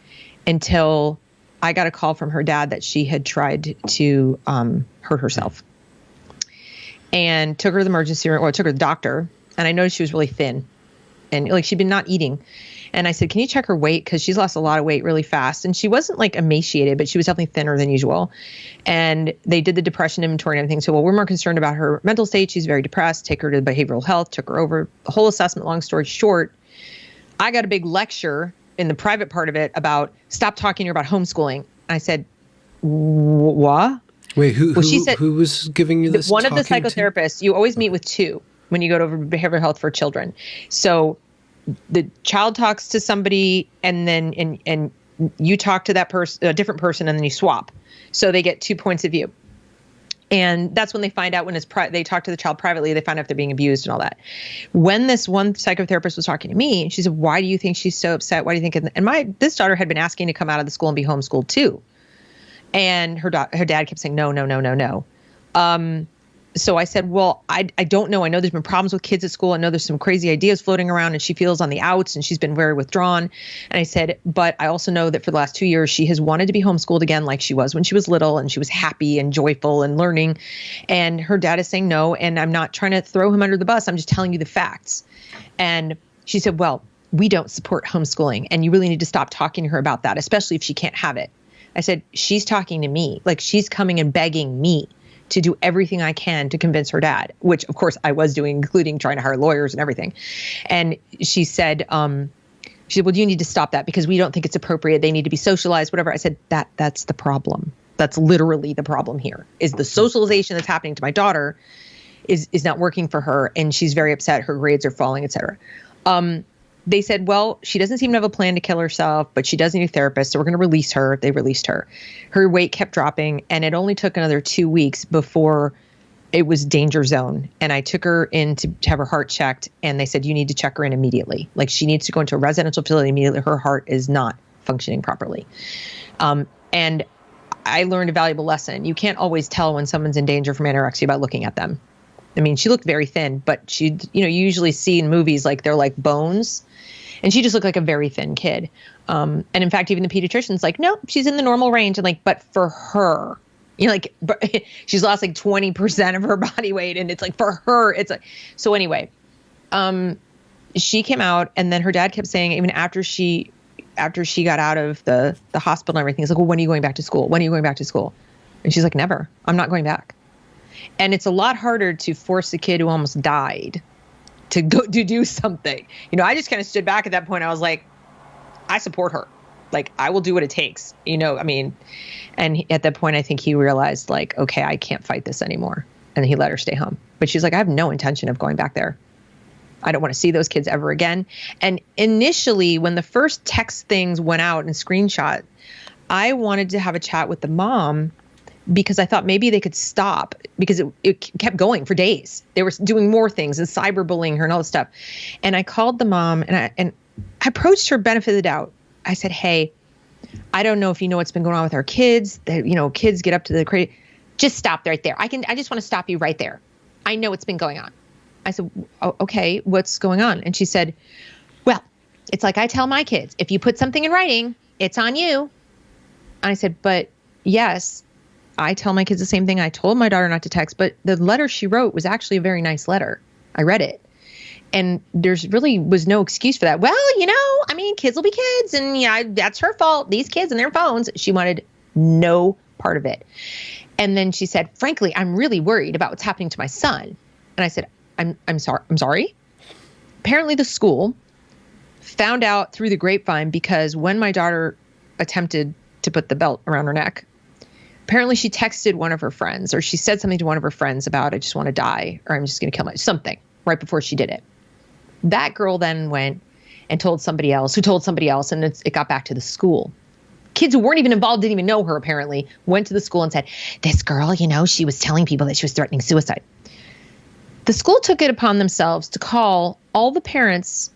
until I got a call from her dad that she had tried to hurt herself. And took her to the emergency room, or took her to the doctor. And I noticed she was really thin and she'd been not eating. And I said, can you check her weight? Because she's lost a lot of weight really fast. And she wasn't emaciated, but she was definitely thinner than usual. And they did the depression inventory and everything. So, we're more concerned about her mental state. She's very depressed. Take her to behavioral health, took her over the whole assessment. Long story short, I got a big lecture in the private part of it about stop talking to her about homeschooling. I said, what? Wait, Well, she said who was giving you this? one of the talking to? psychotherapists, you always meet with two when you go to behavioral health for children. So the child talks to somebody and then and you talk to that person, a different person, and then you swap. So they get 2 points of view. And that's when they find out when they talk to the child privately, they find out if they're being abused and all that. When this one psychotherapist was talking to me, she said, why do you think she's so upset? Why do you think? And this daughter had been asking to come out of the school and be homeschooled too. And her dad kept saying, no, no, no, no, no. So I said, well, I don't know. I know there's been problems with kids at school. I know there's some crazy ideas floating around and she feels on the outs and she's been very withdrawn. And I said, but I also know that for the last 2 years, she has wanted to be homeschooled again like she was when she was little and she was happy and joyful and learning. And her dad is saying no. And I'm not trying to throw him under the bus. I'm just telling you the facts. And she said, well, we don't support homeschooling and you really need to stop talking to her about that, especially if she can't have it. I said, she's talking to me, like she's coming and begging me to do everything I can to convince her dad, which of course I was doing, including trying to hire lawyers and everything. And she said, well, you need to stop that because we don't think it's appropriate. They need to be socialized, whatever. I said, that's the problem. That's literally the problem here is the socialization that's happening to my daughter is not working for her. And she's very upset. Her grades are falling, et cetera. They said, well, she doesn't seem to have a plan to kill herself, but she does need a therapist. So we're going to release her. They released her. Her weight kept dropping. And it only took another 2 weeks before it was danger zone. And I took her in to have her heart checked. And they said, you need to check her in immediately. Like she needs to go into a residential facility immediately. Her heart is not functioning properly. And I learned a valuable lesson. You can't always tell when someone's in danger from anorexia by looking at them. I mean, she looked very thin, but you usually see in movies like they're like bones. And she just looked like a very thin kid. And in fact, even the pediatrician's like, no, she's in the normal range. And like, but for her, she's lost like 20% of her body weight. And it's like, for her, it's like, so anyway, she came out and then her dad kept saying, even after she got out of the hospital and everything, he's like, well, when are you going back to school? When are you going back to school? And she's like, never, I'm not going back. And it's a lot harder to force a kid who almost died to go to do something. I just kind of stood back at that point. I was like, I support her. Like, I will do what it takes, and at that point, I think he realized like, okay, I can't fight this anymore. And he let her stay home. But she's like, I have no intention of going back there. I don't want to see those kids ever again. And initially, when the first text things went out and screenshot, I wanted to have a chat with the mom because I thought maybe they could stop because it kept going for days. They were doing more things and cyberbullying her and all this stuff. And I called the mom and I approached her benefit of the doubt. I said, hey, I don't know if you know what's been going on with our kids. Kids get up to the crazy. Just stop right there. I just want to stop you right there. I know what's been going on. I said, oh, okay, what's going on? And she said, well, it's like I tell my kids, if you put something in writing, it's on you. And I said, but yes, I tell my kids the same thing. I told my daughter not to text, but the letter she wrote was actually a very nice letter. I read it. And there's really was no excuse for that. Well, kids will be kids and that's her fault. These kids and their phones. She wanted no part of it. And then she said, frankly, I'm really worried about what's happening to my son. And I said, I'm sorry. Apparently the school found out through the grapevine because when my daughter attempted to put the belt around her neck, apparently she texted one of her friends or she said something to one of her friends about, I just want to die or I'm just going to kill something right before she did it. That girl then went and told somebody else who told somebody else. And it got back to the school. Kids who weren't even involved, didn't even know her apparently, went to the school and said, this girl, she was telling people that she was threatening suicide. The school took it upon themselves to call all the parents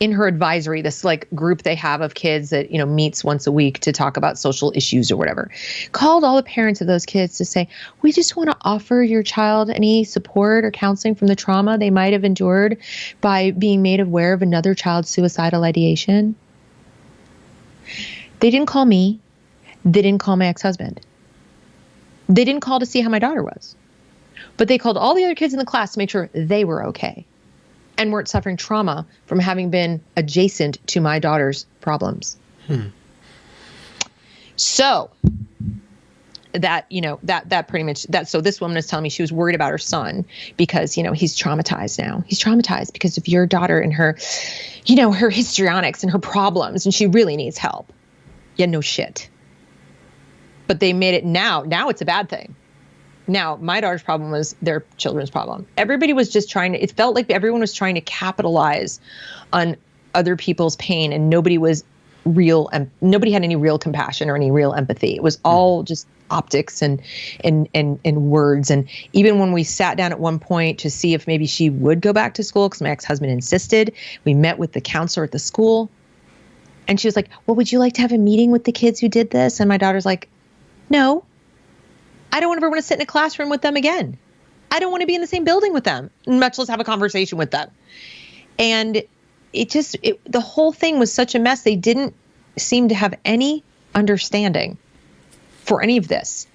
in her advisory, this like group they have of kids that, meets once a week to talk about social issues or whatever, called all the parents of those kids to say, we just want to offer your child any support or counseling from the trauma they might have endured by being made aware of another child's suicidal ideation. They didn't call me. They didn't call my ex-husband. They didn't call to see how my daughter was. But they called all the other kids in the class to make sure they were okay and weren't suffering trauma from having been adjacent to my daughter's problems. So that, that pretty much so this woman is telling me she was worried about her son because, he's traumatized now. He's traumatized because of your daughter and her, her histrionics and her problems, and she really needs help. Yeah, no shit. But they made it now it's a bad thing. Now, my daughter's problem was their children's problem. Everybody was just it felt like everyone was trying to capitalize on other people's pain, and nobody was nobody had any real compassion or any real empathy. It was all just optics and words. And even when we sat down at one point to see if maybe she would go back to school, because my ex-husband insisted, we met with the counselor at the school. And she was like, well, would you like to have a meeting with the kids who did this? And my daughter's like, no, I don't ever want to sit in a classroom with them again. I don't want to be in the same building with them, much less have a conversation with them. And the whole thing was such a mess. They didn't seem to have any understanding for any of this.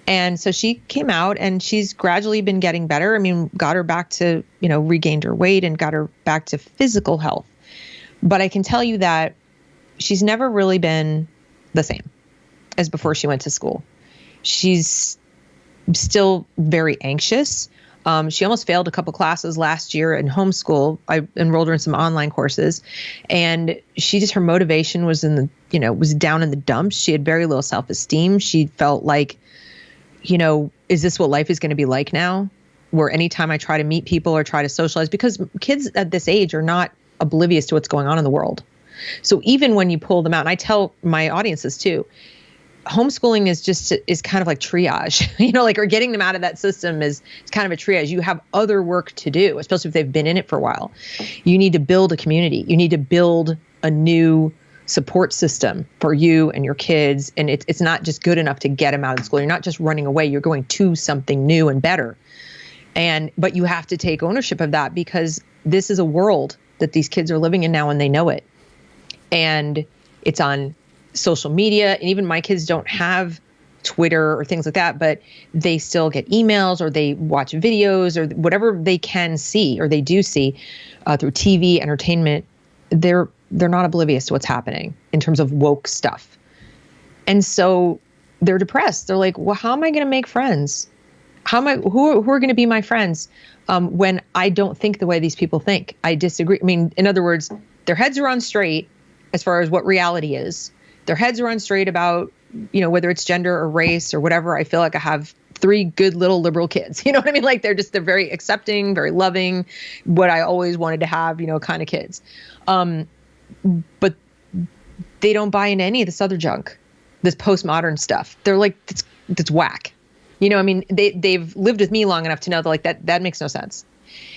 And so she came out, and she's gradually been getting better. I mean, got her back to, regained her weight and got her back to physical health. But I can tell you that she's never really been the same as before she went to school. She's still very anxious. She almost failed a couple classes last year in homeschool. I enrolled her in some online courses, and her motivation was was down in the dumps. She had very low self-esteem. She felt like, is this what life is going to be like now? Where anytime I try to meet people or try to socialize, because kids at this age are not oblivious to what's going on in the world. So even when you pull them out, and I tell my audiences too, homeschooling is kind of like triage, or getting them out of that system is kind of a triage. You have other work to do, especially if they've been in it for a while. You need to build a community. You need to build a new support system for you and your kids. And it's not just good enough to get them out of school. You're not just running away. You're going to something new and better. But you have to take ownership of that, because this is a world that these kids are living in now, and they know it. And it's on social media, and even my kids don't have Twitter or things like that, but they still get emails, or they watch videos, or whatever they can see, or they do see through TV, entertainment. They're not oblivious to what's happening in terms of woke stuff. And so they're depressed. They're like, well, how am I going to make friends? Who are going to be my friends when I don't think the way these people think? I disagree. I mean, in other words, their heads are on straight as far as what reality is. Their heads are on straight about, whether it's gender or race or whatever. I feel like I have 3 good little liberal kids. You know what I mean? Like they're very accepting, very loving, what I always wanted to have, kind of kids. But they don't buy into any of this other junk, this postmodern stuff. They're like, that's whack. They've lived with me long enough to know that makes no sense.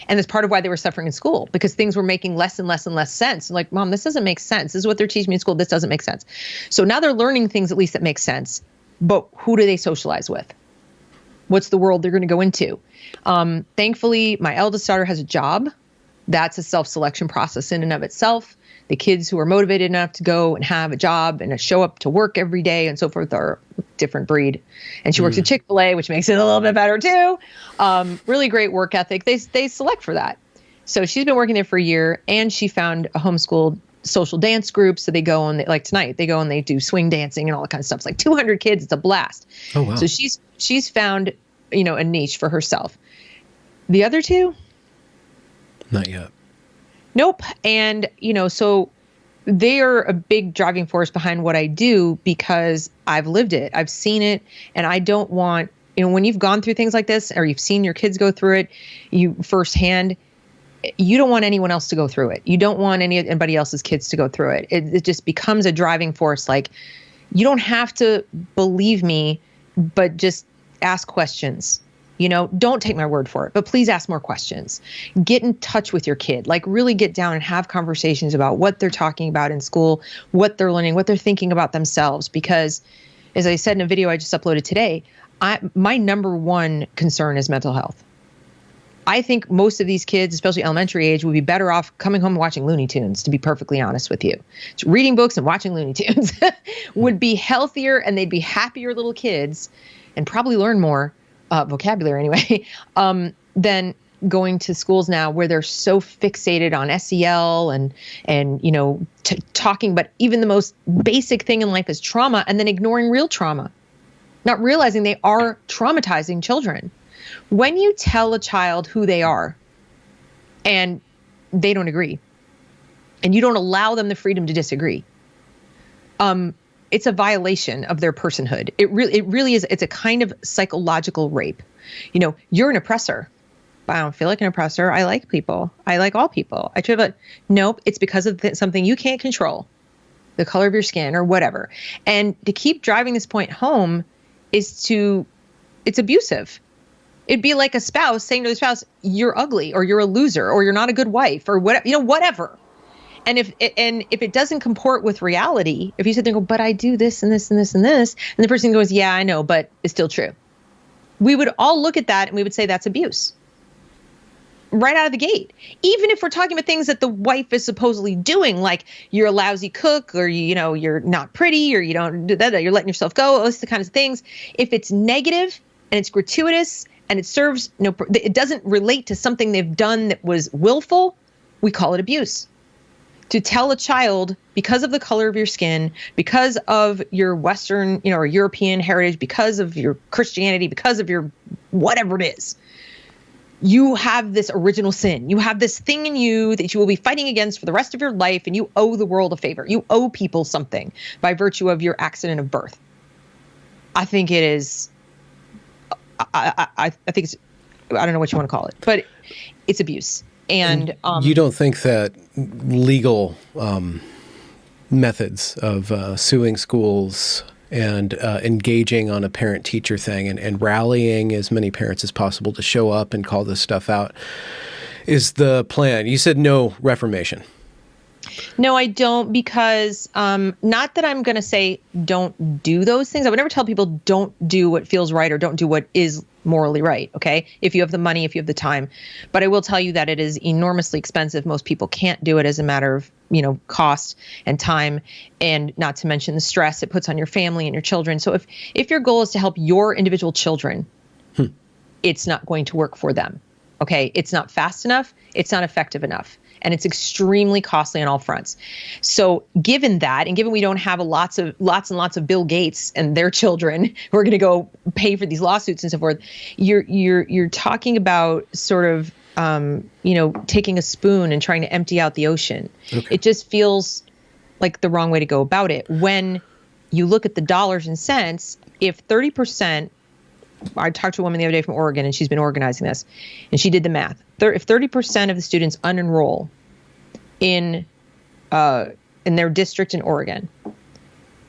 And that's part of why they were suffering in school, because things were making less and less and less sense. Like, Mom, this doesn't make sense. This is what they're teaching me in school. This doesn't make sense. So now they're learning things at least that make sense. But who do they socialize with? What's the world they're going to go into? Thankfully, my eldest daughter has a job. That's a self-selection process in and of itself. The kids who are motivated enough to go and have a job and show up to work every day and so forth are a different breed. And she works at Chick-fil-A, which makes it a little bit better too. Really great work ethic. They select for that. So she's been working there for a year, and she found a homeschooled social dance group. So they go and like tonight, they go and they do swing dancing and all that kind of stuff. It's like 200 kids. It's a blast. Oh, wow. So she's found, a niche for herself. The other two? Not yet. Nope. And, so they are a big driving force behind what I do, because I've lived it. I've seen it. And I don't want, when you've gone through things like this, or you've seen your kids go through it, you firsthand, you don't want anyone else to go through it. You don't want anybody else's kids to go through it. It just becomes a driving force. Like, you don't have to believe me, but just ask questions. Don't take my word for it, but please ask more questions. Get in touch with your kid, like really get down and have conversations about what they're talking about in school, what they're learning, what they're thinking about themselves. Because as I said in a video I just uploaded today, my number one concern is mental health. I think most of these kids, especially elementary age, would be better off coming home and watching Looney Tunes, to be perfectly honest with you. Reading books and watching Looney Tunes would be healthier, and they'd be happier little kids and probably learn more vocabulary anyway, than going to schools now where they're so fixated on SEL and talking, but even the most basic thing in life is trauma, and then ignoring real trauma, not realizing they are traumatizing children. When you tell a child who they are and they don't agree, and you don't allow them the freedom to disagree, it's a violation of their personhood. It really is. It's a kind of psychological rape. You're an oppressor. But I don't feel like an oppressor. I like people. I like all people. Nope. It's because of something you can't control, the color of your skin or whatever. And to keep driving this point home it's abusive. It'd be like a spouse saying to the spouse, you're ugly, or you're a loser, or you're not a good wife, or whatever, whatever. And if it doesn't comport with reality, if you sit there and go, but I do this and this and this and this, and the person goes, yeah, I know, but it's still true. We would all look at that and we would say that's abuse. Right out of the gate. Even if we're talking about things that the wife is supposedly doing, like you're a lousy cook, or you're not pretty, or you don't do that, you're letting yourself go, those are the kinds of things. If it's negative and it's gratuitous and it doesn't relate to something they've done that was willful, we call it abuse. To tell a child, because of the color of your skin, because of your Western, or European heritage, because of your Christianity, because of your whatever it is, you have this original sin. You have this thing in you that you will be fighting against for the rest of your life, and you owe the world a favor. You owe people something by virtue of your accident of birth. I think it is. I think it's. I don't know what you want to call it, but it's abuse. And you don't think that legal methods of suing schools and engaging on a parent-teacher thing and rallying as many parents as possible to show up and call this stuff out is the plan? You said no reformation. No, I don't, because not that I'm going to say don't do those things. I would never tell people don't do what feels right or don't do what is morally right. Okay. If you have the money, if you have the time, but I will tell you that it is enormously expensive. Most people can't do it as a matter of, cost and time, and not to mention the stress it puts on your family and your children. So if your goal is to help your individual children, it's not going to work for them. Okay. It's not fast enough. It's not effective enough. And it's extremely costly on all fronts. So given that, and given we don't have lots and lots of Bill Gates and their children who are going to go pay for these lawsuits and so forth, you're talking about sort of, taking a spoon and trying to empty out the ocean. Okay. It just feels like the wrong way to go about it. When you look at the dollars and cents, if 30%, I talked to a woman the other day from Oregon, and she's been organizing this, and she did the math. If 30% of the students unenroll in their district in Oregon,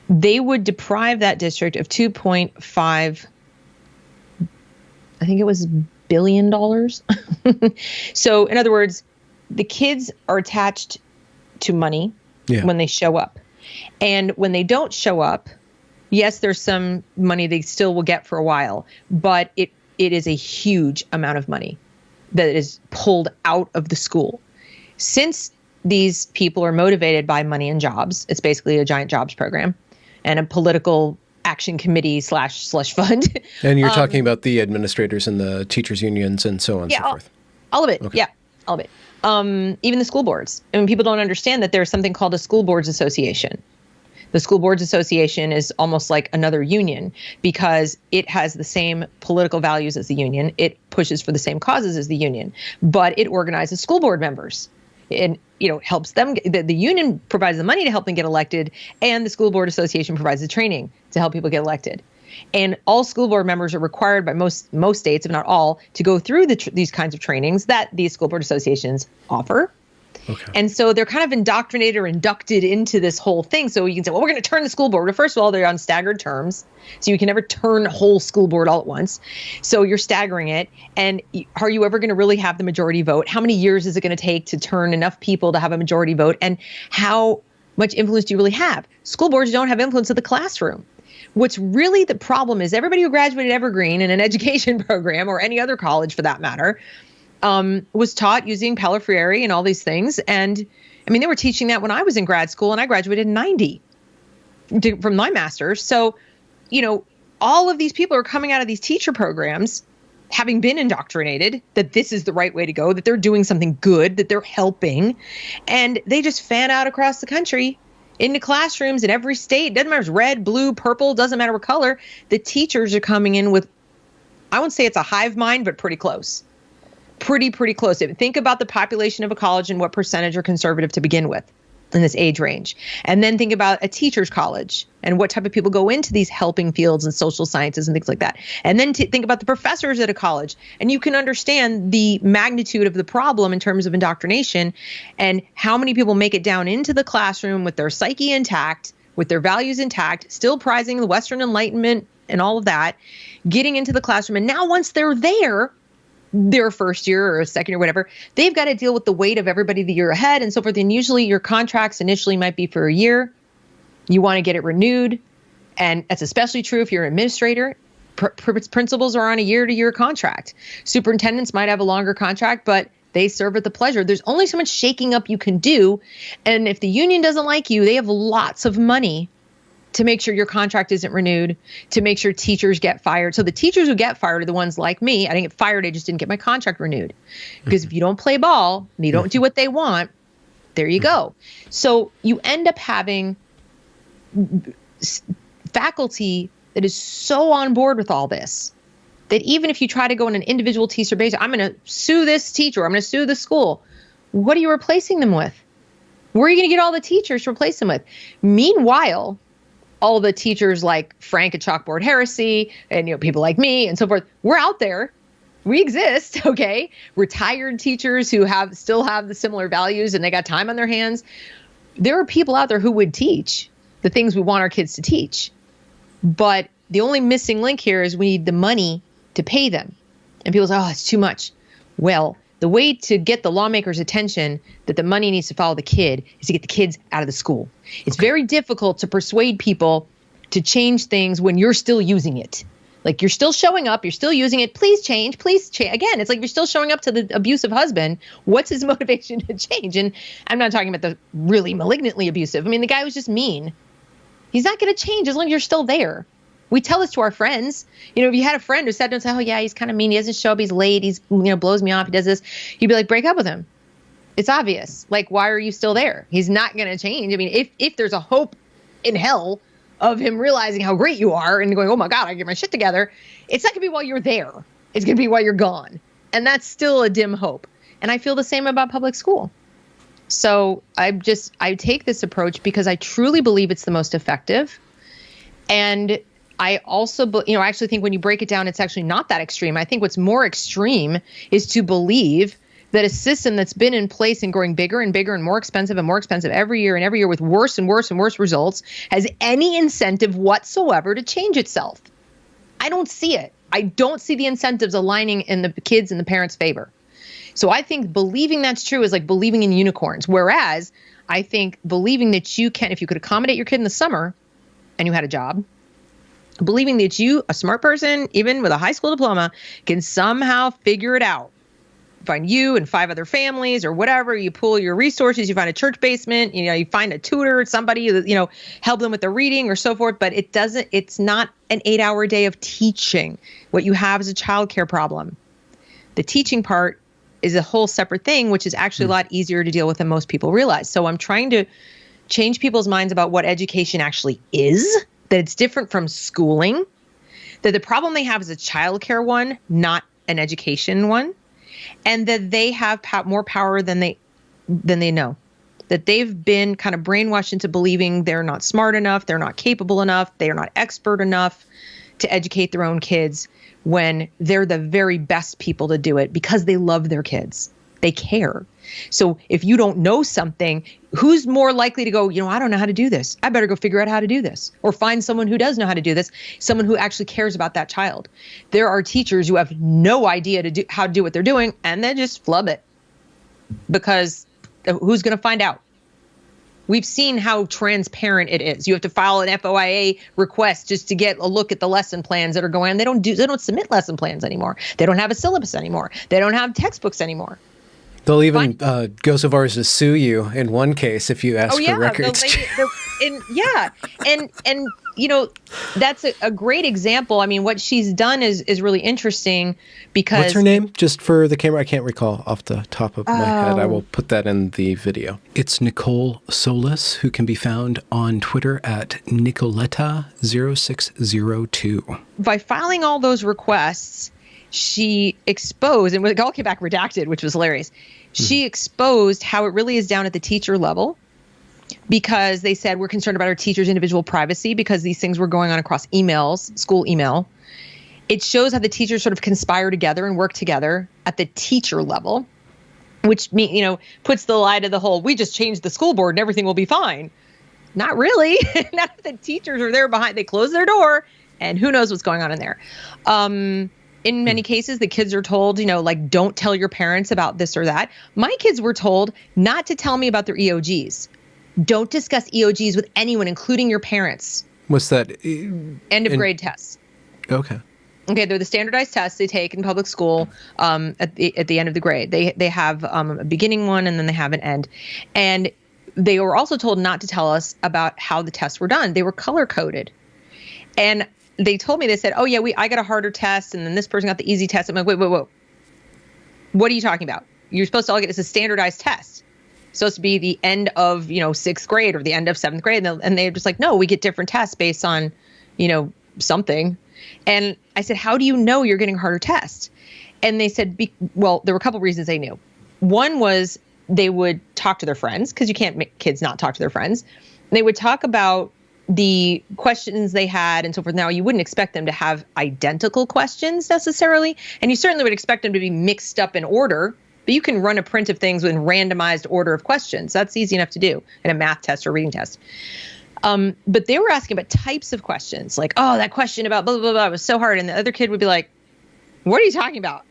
they would deprive that district of $2.5, I think it was $billion. So in other words, the kids are attached to money when they show up. And when they don't show up, yes, there's some money they still will get for a while, but it is a huge amount of money that is pulled out of the school. Since these people are motivated by money and jobs, it's basically a giant jobs program and a political action committee slash slush fund. And you're talking about the administrators and the teachers unions and so on and so forth. All of it. Okay. Yeah, all of it. Even the school boards. And people don't understand that there's something called a school boards association. The School Boards Association is almost like another union because it has the same political values as the union. It pushes for the same causes as the union, but it organizes school board members and, helps them. The union provides the money to help them get elected, and the School Board Association provides the training to help people get elected. And all school board members are required by most states, if not all, to go through these kinds of trainings that these school board associations offer. Okay. And so they're kind of indoctrinated or inducted into this whole thing. So you can say, well, we're going to turn the school board. Well, first of all, they're on staggered terms. So you can never turn a whole school board all at once. So you're staggering it. And are you ever going to really have the majority vote? How many years is it going to take to turn enough people to have a majority vote? And how much influence do you really have? School boards don't have influence in the classroom. What's really the problem is everybody who graduated Evergreen in an education program, or any other college for that matter, was taught using Paulo Freire and all these things. And I mean, they were teaching that when I was in grad school, and I graduated in 90 from my master's. So, all of these people are coming out of these teacher programs, having been indoctrinated that this is the right way to go, that they're doing something good, that they're helping. And they just fan out across the country into classrooms in every state. Doesn't matter if it's red, blue, purple, doesn't matter what color. The teachers are coming in with, I won't say it's a hive mind, but pretty close. Pretty close. Think about the population of a college and what percentage are conservative to begin with. in this age range. And then think about a teacher's college and what type of people go into these helping fields and social sciences and things like that. And then think about the professors at a college, and you can understand the magnitude of the problem in terms of indoctrination and how many people make it down into the classroom with their psyche intact, with their values intact, still prizing the Western Enlightenment and all of that, getting into the classroom. And now once they're there, their first year or second year, whatever, they've got to deal with the weight of everybody the year ahead and so forth. And usually your contracts initially might be for a year. You want to get it renewed. And that's especially true if you're an administrator. Principals are on a year-to-year contract. Superintendents might have a longer contract, but they serve at the pleasure. There's only so much shaking up you can do. And if the union doesn't like you, they have lots of money to make sure your contract isn't renewed, to make sure teachers get fired. So the teachers who get fired are the ones like me. I didn't get fired. I just didn't get my contract renewed. Because if you don't play ball and you don't do what they want, there you go. So you end up having faculty that is so on board with all this that even if you try to go on an individual teacher basis, I'm going to sue this teacher, I'm going to sue the school. What are you replacing them with? Where are you going to get all the teachers to replace them with? Meanwhile, all the teachers like Frank at Chalkboard Heresy and people like me and so forth, we're out there. We exist, okay? Retired teachers who still have the similar values and they got time on their hands. There are people out there who would teach the things we want our kids to teach. But the only missing link here is we need the money to pay them. And people say, oh, it's too much. Well, the way to get the lawmakers' attention that the money needs to follow the kid is to get the kids out of the school. It's very difficult to persuade people to change things when you're still using it. Like you're still showing up, you're still using it. Please change, please change. Again, it's like you're still showing up to the abusive husband. What's his motivation to change? And I'm not talking about the really malignantly abusive. I mean, the guy was just mean. He's not going to change as long as you're still there. We tell this to our friends. If you had a friend who sat down and said, oh, yeah, he's kind of mean. He doesn't show up. He's late. He's, blows me off. He does this. You'd be like, break up with him. It's obvious. Like, why are you still there? He's not going to change. I mean, if there's a hope in hell of him realizing how great you are and going, oh, my God, I get my shit together. It's not going to be while you're there. It's going to be while you're gone. And that's still a dim hope. And I feel the same about public school. So I take this approach because I truly believe it's the most effective. And I also, I actually think when you break it down, it's actually not that extreme. I think what's more extreme is to believe that a system that's been in place and growing bigger and bigger and more expensive every year with worse and worse and worse results has any incentive whatsoever to change itself. I don't see it. I don't see the incentives aligning in the kids and the parents' favor. So I think believing that's true is like believing in unicorns. Whereas I think believing that you can, if you could accommodate your kid in the summer and you had a job, believing that you, a smart person, even with a high school diploma, can somehow figure it out. Find you and 5 other families or whatever. You pool your resources. You find a church basement. You find a tutor, somebody, help them with the reading or so forth. But it's not an 8-hour day of teaching. What you have is a childcare problem. The teaching part is a whole separate thing, which is actually a lot easier to deal with than most people realize. So I'm trying to change people's minds about what education actually is, that it's different from schooling, that the problem they have is a childcare one, not an education one, and that they have more power than they know, that they've been kind of brainwashed into believing they're not smart enough, they're not capable enough, they're not expert enough to educate their own kids when they're the very best people to do it because they love their kids. They care. So if you don't know something, who's more likely to go, I don't know how to do this. I better go figure out how to do this, or find someone who does know how to do this, someone who actually cares about that child. There are teachers who have no idea how to do what they're doing, and they just flub it because who's going to find out? We've seen how transparent it is. You have to file an FOIA request just to get a look at the lesson plans that are going on. They don't submit lesson plans anymore. They don't have a syllabus anymore. They don't have textbooks anymore. They'll even go so far as to sue you in one case if you ask for records. And that's a great example. I mean, what she's done is really interesting because... What's her name? Just for the camera, I can't recall off the top of my head. I will put that in the video. It's Nicole Solis, who can be found on Twitter at Nicoletta0602. By filing all those requests, she exposed, and it all came back redacted, which was hilarious. She exposed how it really is down at the teacher level. because they said we're concerned about our teachers' individual privacy because these things were going on across emails, school email. It shows how the teachers sort of conspire together and work together at the teacher level, which puts the lie to the whole, we just changed the school board and everything will be fine. Not really. None of the teachers are there behind. They close their door and who knows what's going on in there. In many cases, the kids are told, don't tell your parents about this or that. My kids were told not to tell me about their EOGs. Don't discuss EOGs with anyone, including your parents. What's that? End of grade tests. Okay. Okay, they're the standardized tests they take in public school at the end of the grade. They have a beginning one and then they have an end. And they were also told not to tell us about how the tests were done. They were color coded. And they told me, they said, oh yeah, I got a harder test and then this person got the easy test. I'm like, wait. What are you talking about? You're supposed to all get, it's a standardized test. It's supposed to be the end of, 6th grade or the end of 7th grade. And they're just like, no, we get different tests based on, something. And I said, how do you know you're getting harder tests? And they said, well, there were a couple reasons they knew. One was they would talk to their friends because you can't make kids not talk to their friends. And they would talk about the questions they had and so forth. Now, you wouldn't expect them to have identical questions necessarily. And you certainly would expect them to be mixed up in order. But you can run a print of things with randomized order of questions. That's easy enough to do in a math test or reading test. But they were asking about types of questions like, oh, that question about blah, blah, blah was so hard. And the other kid would be like, what are you talking about?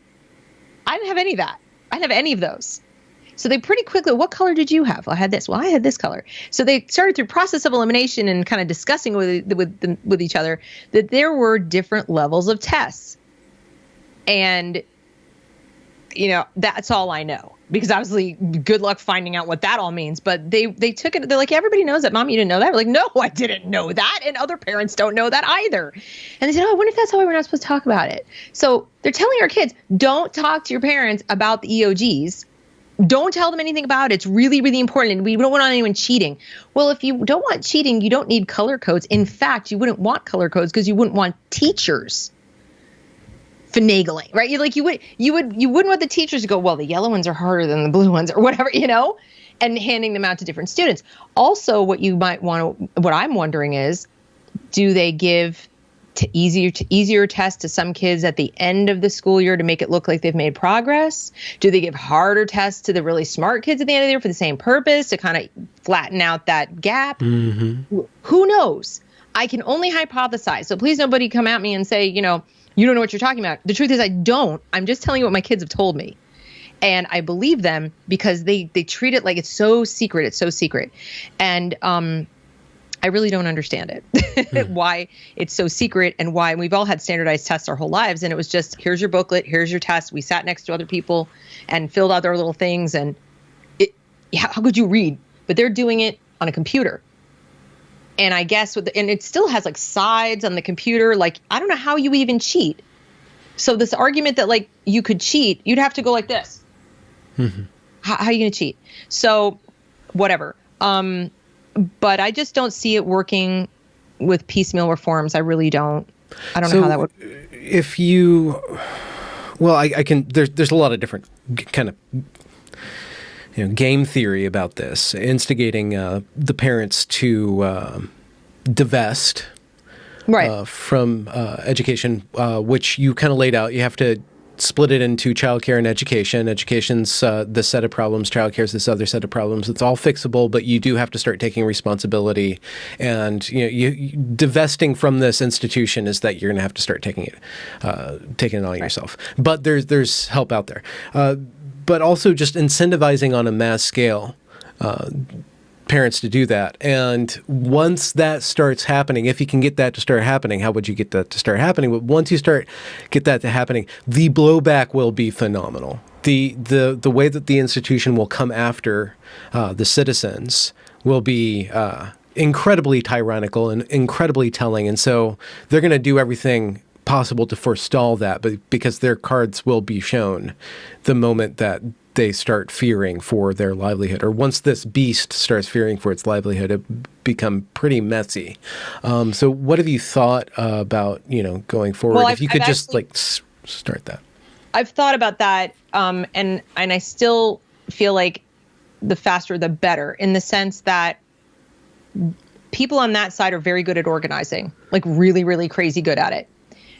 I didn't have any of that. I didn't have any of those. So they pretty quickly, what color did you have? Well, I had this. Well, I had this color. So they started through process of elimination and kind of discussing with each other that there were different levels of tests. And, that's all I know. Because obviously, good luck finding out what that all means. But they took it. They're like, everybody knows that. Mom, you didn't know that. We're like, no, I didn't know that. And other parents don't know that either. And they said, oh, I wonder if that's why we're not supposed to talk about it. So they're telling our kids, don't talk to your parents about the EOGs. Don't tell them anything about it. It's really, really important. We don't want anyone cheating. Well, if you don't want cheating, you don't need color codes. In fact, you wouldn't want color codes because you wouldn't want teachers finagling, right? You wouldn't want the teachers to go, well, the yellow ones are harder than the blue ones or whatever, and handing them out to different students. Also, what I'm wondering is, do they give easier tests to some kids at the end of the school year to make it look like they've made progress? Do they give harder tests to the really smart kids at the end of the year for the same purpose, to kind of flatten out that gap? Mm-hmm. Who knows? I can only hypothesize. So please nobody come at me and say, you don't know what you're talking about. The truth is I don't. I'm just telling you what my kids have told me. And I believe them because they treat it like it's so secret. It's so secret. And I really don't understand it, why it's so secret and why we've all had standardized tests our whole lives. And it was just, here's your booklet, here's your test. We sat next to other people and filled out their little things. And how could you read? But they're doing it on a computer. And I guess, and it still has like sides on the computer. Like, I don't know how you even cheat. So this argument that like you could cheat, you'd have to go like this. Mm-hmm. How are you going to cheat? So whatever. But I just don't see it working with piecemeal reforms. I really don't. I don't know how that would. If you, well, I can. There's a lot of different kind of game theory about this, instigating the parents to divest from education, which you kind of laid out. You have to split it into childcare and education. Education's this set of problems, childcare's this other set of problems. It's all fixable, but you do have to start taking responsibility. And you divesting from this institution is that you're going to have to start taking it all yourself. But there's help out there. But also just incentivizing on a mass scale parents to do that. And once that starts happening, if you can get that to start happening, how would you get that to start happening? But once you get that to happening, the blowback will be phenomenal. The way that the institution will come after the citizens will be incredibly tyrannical and incredibly telling. And so they're going to do everything possible to forestall that, but because their cards will be shown the moment that they start fearing for their livelihood, or once this beast starts fearing for its livelihood, it become pretty messy. So what have you thought about, going forward? Well, if you could just start that. I've thought about that. And I still feel like the faster, the better, in the sense that people on that side are very good at organizing, like really, really crazy good at it.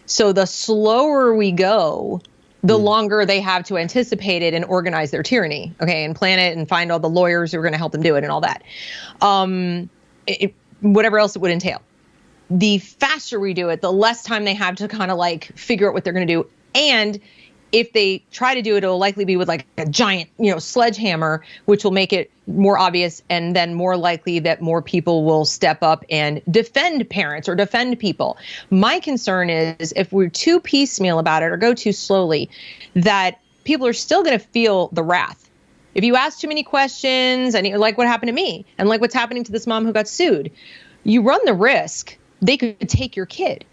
So the slower we go, the longer they have to anticipate it and organize their tyranny, okay, and plan it and find all the lawyers who are going to help them do it and all that. Whatever else it would entail. The faster we do it, the less time they have to kind of like figure out what they're going to do. And if they try to do it, it'll likely be with like a giant, sledgehammer, which will make it more obvious, and then more likely that more people will step up and defend parents or defend people. My concern is if we're too piecemeal about it or go too slowly, that people are still going to feel the wrath. If you ask too many questions, and like what happened to me, and like what's happening to this mom who got sued, you run the risk they could take your kid.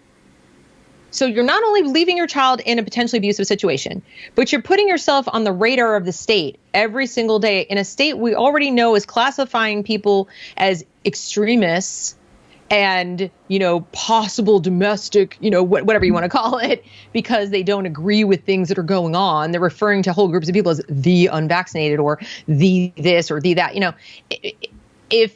So you're not only leaving your child in a potentially abusive situation, but you're putting yourself on the radar of the state every single day in a state we already know is classifying people as extremists and, possible domestic, whatever you want to call it, because they don't agree with things that are going on. They're referring to whole groups of people as the unvaccinated or the this or the that. If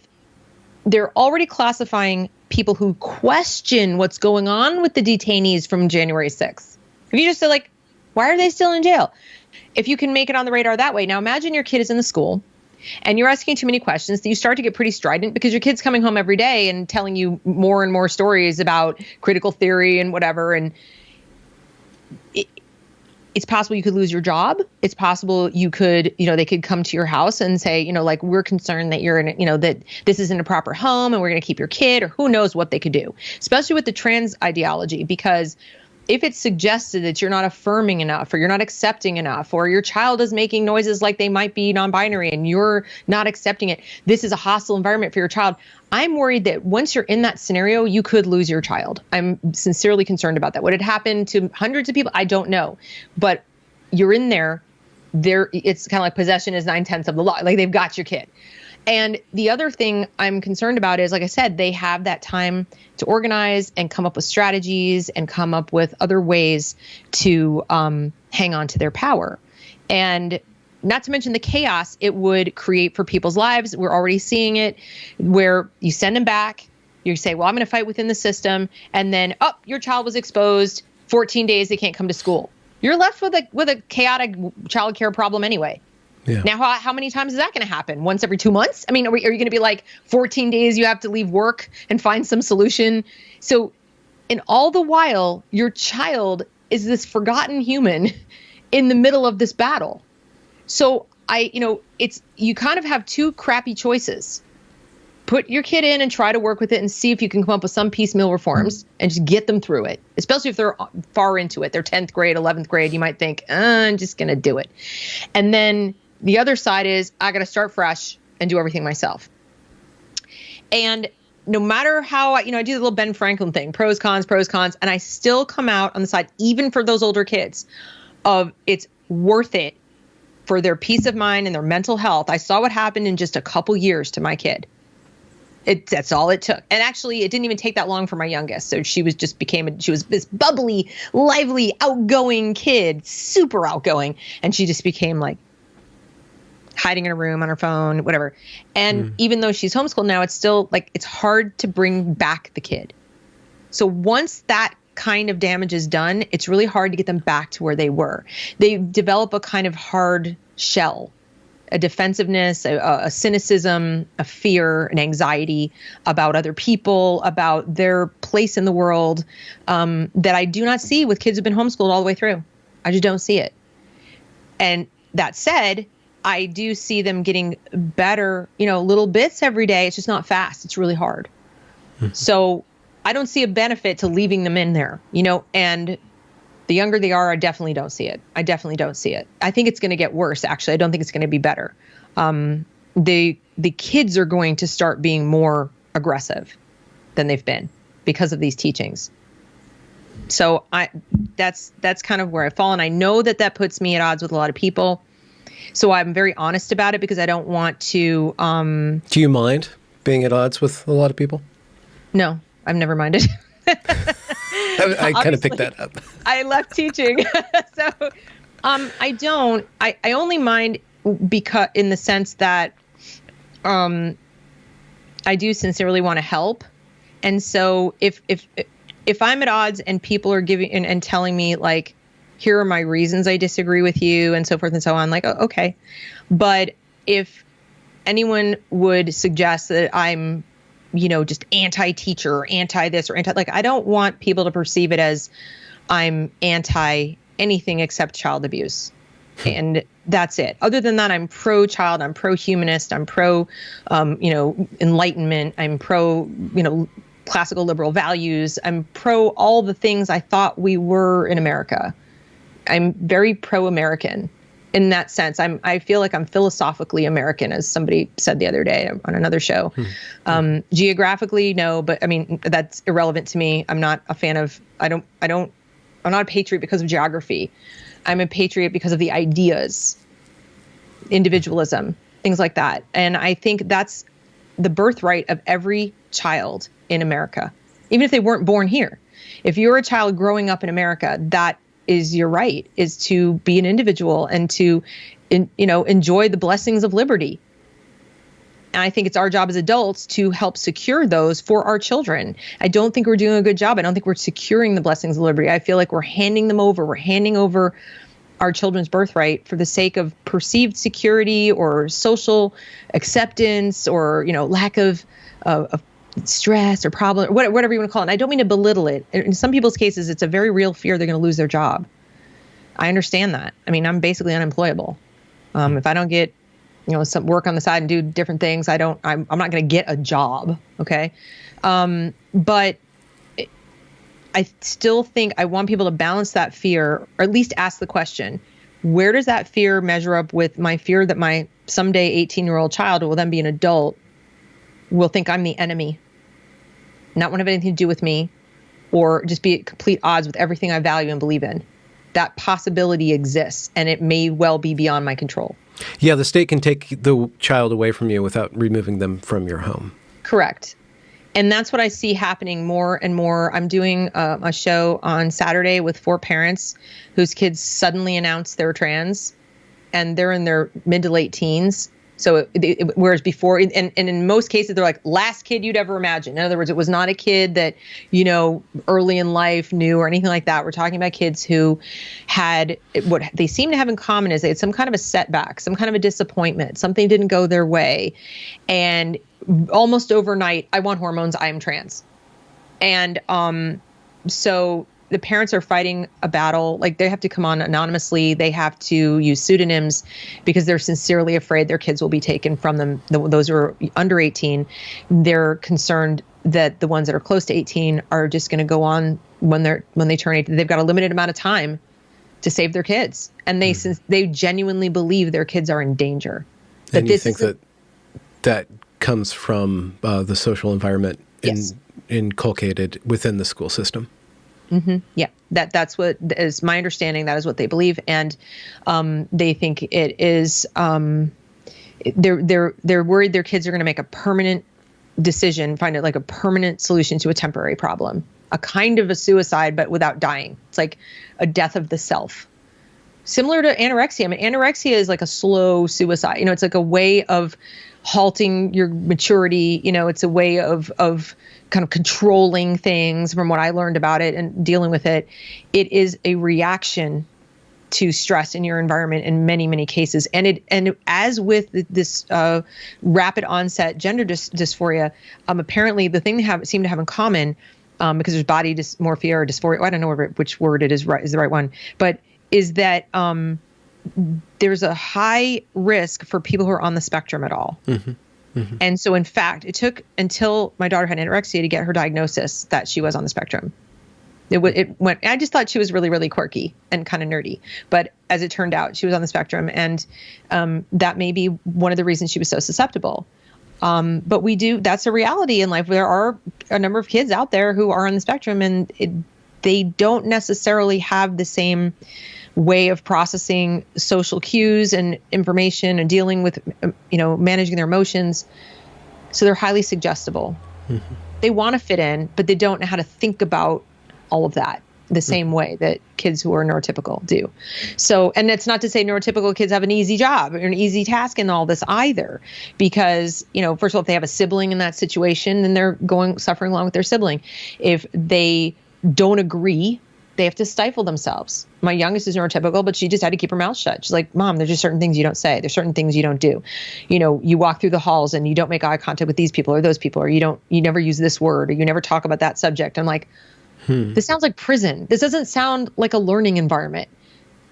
they're already classifying people who question what's going on with the detainees from January 6th. If you just say like, why are they still in jail? If you can make it on the radar that way. Now imagine your kid is in the school and you're asking too many questions, you start to get pretty strident because your kid's coming home every day and telling you more and more stories about critical theory and whatever. And it's possible you could lose your job. It's possible you could, they could come to your house and say, like, we're concerned that you're in, that this isn't a proper home and we're going to keep your kid, or who knows what they could do, especially with the trans ideology, because if it's suggested that you're not affirming enough or you're not accepting enough, or your child is making noises like they might be non-binary and you're not accepting it, this is a hostile environment for your child. I'm worried that once you're in that scenario, you could lose your child. I'm sincerely concerned about that. Would it happen to hundreds of people? I don't know. But you're in there, it's kind of like possession is 9/10 of the law. Like they've got your kid. And the other thing I'm concerned about is, like I said, they have that time to organize and come up with strategies and come up with other ways to hang on to their power. And not to mention the chaos it would create for people's lives. We're already seeing it where you send them back. You say, well, I'm going to fight within the system. And then, your child was exposed. 14 days, they can't come to school. You're left with a chaotic child care problem anyway. Yeah. Now, how many times is that going to happen? Once every 2 months? I mean, are you going to be like 14 days you have to leave work and find some solution? So, in all the while, your child is this forgotten human in the middle of this battle. So you kind of have two crappy choices. Put your kid in and try to work with it and see if you can come up with some piecemeal reforms and just get them through it, especially if they're far into it. They're 10th grade, 11th grade. You might think, I'm just going to do it. And then the other side is I got to start fresh and do everything myself. And no matter how I do the little Ben Franklin thing, pros, cons, and I still come out on the side, even for those older kids, of it's worth it for their peace of mind and their mental health. I saw what happened in just a couple years to my kid. That's all it took. And actually, it didn't even take that long for my youngest. So she was this bubbly, lively, outgoing kid, super outgoing. And she just became like hiding in a room on her phone, whatever. And even though she's homeschooled now, it's still like, it's hard to bring back the kid. So once that kind of damage is done, it's really hard to get them back to where they were. They develop a kind of hard shell, a defensiveness, a cynicism, a fear, an anxiety about other people, about their place in the world, that I do not see with kids who've been homeschooled all the way through. I just don't see it. And that said, I do see them getting better, little bits every day. It's just not fast. It's really hard. So I don't see a benefit to leaving them in there, and the younger they are, I definitely don't see it. I think it's going to get worse, actually. I don't think it's going to be better. The kids are going to start being more aggressive than they've been because of these teachings. So that's kind of where I fall. And I know that puts me at odds with a lot of people. So I'm very honest about it because I don't want to. Do you mind being at odds with a lot of people? No, I've never minded. I kind of picked that up. I left teaching. So I don't. I only mind because in the sense that I do sincerely want to help. And so if I'm at odds and people are giving and telling me like, here are my reasons I disagree with you and so forth and so on, like, oh, okay. But if anyone would suggest that I'm, just anti-teacher or anti this or like, I don't want people to perceive it as I'm anti anything except child abuse. And that's it. Other than that, I'm pro-child, I'm pro-humanist, I'm pro, enlightenment, I'm pro, classical liberal values. I'm pro all the things I thought we were in America. I'm very pro-American in that sense. I feel like I'm philosophically American, as somebody said the other day on another show. Geographically, no, but I mean, that's irrelevant to me. I'm not a fan of, I'm not a patriot because of geography. I'm a patriot because of the ideas, individualism, things like that. And I think that's the birthright of every child in America, even if they weren't born here. If you're a child growing up in America, that is your right, is to be an individual and to, enjoy the blessings of liberty. And I think it's our job as adults to help secure those for our children. I don't think we're doing a good job. I don't think we're securing the blessings of liberty. I feel like we're handing them over. We're handing over our children's birthright for the sake of perceived security or social acceptance or, lack of stress or problem, or whatever you want to call it. And I don't mean to belittle it. In some people's cases, it's a very real fear they're going to lose their job. I understand that. I mean, I'm basically unemployable. If I don't get some work on the side and do different things, I'm not going to get a job. Okay. But I still think I want people to balance that fear, or at least ask the question, where does that fear measure up with my fear that my someday 18-year-old child, who will then be an adult, will think I'm the enemy, not want to have anything to do with me, or just be at complete odds with everything I value and believe in. That possibility exists, and it may well be beyond my control. Yeah, the state can take the child away from you without removing them from your home. Correct. And that's what I see happening more and more. I'm doing a show on Saturday with 4 parents whose kids suddenly announced they're trans, and they're in their mid to late teens. So whereas before, and in most cases, they're like last kid you'd ever imagine. In other words, it was not a kid that, early in life knew or anything like that. We're talking about kids who had, what they seem to have in common is they had some kind of a setback, some kind of a disappointment, something didn't go their way. And almost overnight, I want hormones, I am trans. And so the parents are fighting a battle. Like, they have to come on anonymously. They have to use pseudonyms because they're sincerely afraid their kids will be taken from them. Those who are under 18, they're concerned that the ones that are close to 18 are just going to go on when they turn 18. They've got a limited amount of time to save their kids. And they genuinely believe their kids are in danger. And you think that comes from the social environment inculcated within the school system? Mm-hmm. Yeah, that's what is my understanding. That is what they believe, and they think it is. They're worried their kids are going to make a permanent decision, find it like a permanent solution to a temporary problem, a kind of a suicide, but without dying. It's like a death of the self, similar to anorexia. I mean, anorexia is like a slow suicide. It's like a way of halting your maturity. It's a way of kind of controlling things, from what I learned about it and dealing with it. It is a reaction to stress in your environment in many, many cases. And as with this rapid onset gender dysphoria, apparently the thing they seem to have in common, because there's body dysmorphia or dysphoria, I don't know which word it is the right one, but is that there's a high risk for people who are on the spectrum at all. Mm-hmm. Mm-hmm. And so, in fact, it took until my daughter had anorexia to get her diagnosis that she was on the spectrum. It went. I just thought she was really, really quirky and kind of nerdy. But as it turned out, she was on the spectrum. And that may be one of the reasons she was so susceptible. But that's a reality in life. There are a number of kids out there who are on the spectrum, and they don't necessarily have the same way of processing social cues and information and dealing with, managing their emotions. So they're highly suggestible. Mm-hmm. They want to fit in, but they don't know how to think about all of that. the same way that kids who are neurotypical do. So, and that's not to say neurotypical kids have an easy job or an easy task in all this either, because, first of all, if they have a sibling in that situation, then they're suffering along with their sibling. If they don't agree, they have to stifle themselves. My youngest is neurotypical, but she just had to keep her mouth shut. She's like, Mom, there's just certain things you don't say. There's certain things you don't do. You walk through the halls and you don't make eye contact with these people or those people, or you never use this word, or you never talk about that subject. I'm like, this sounds like prison. This doesn't sound like a learning environment.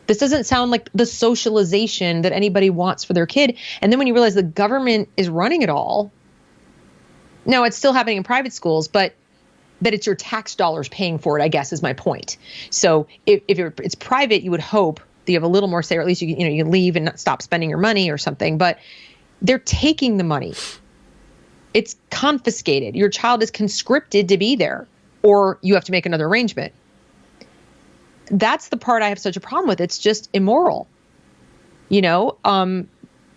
This doesn't sound like the socialization that anybody wants for their kid. And then when you realize the government is running it all, now it's still happening in private schools, but that it's your tax dollars paying for it, I guess, is my point. So if it's private, you would hope that you have a little more say, or at least you can leave and not stop spending your money or something. But they're taking the money. It's confiscated. Your child is conscripted to be there, or you have to make another arrangement. That's the part I have such a problem with. It's just immoral,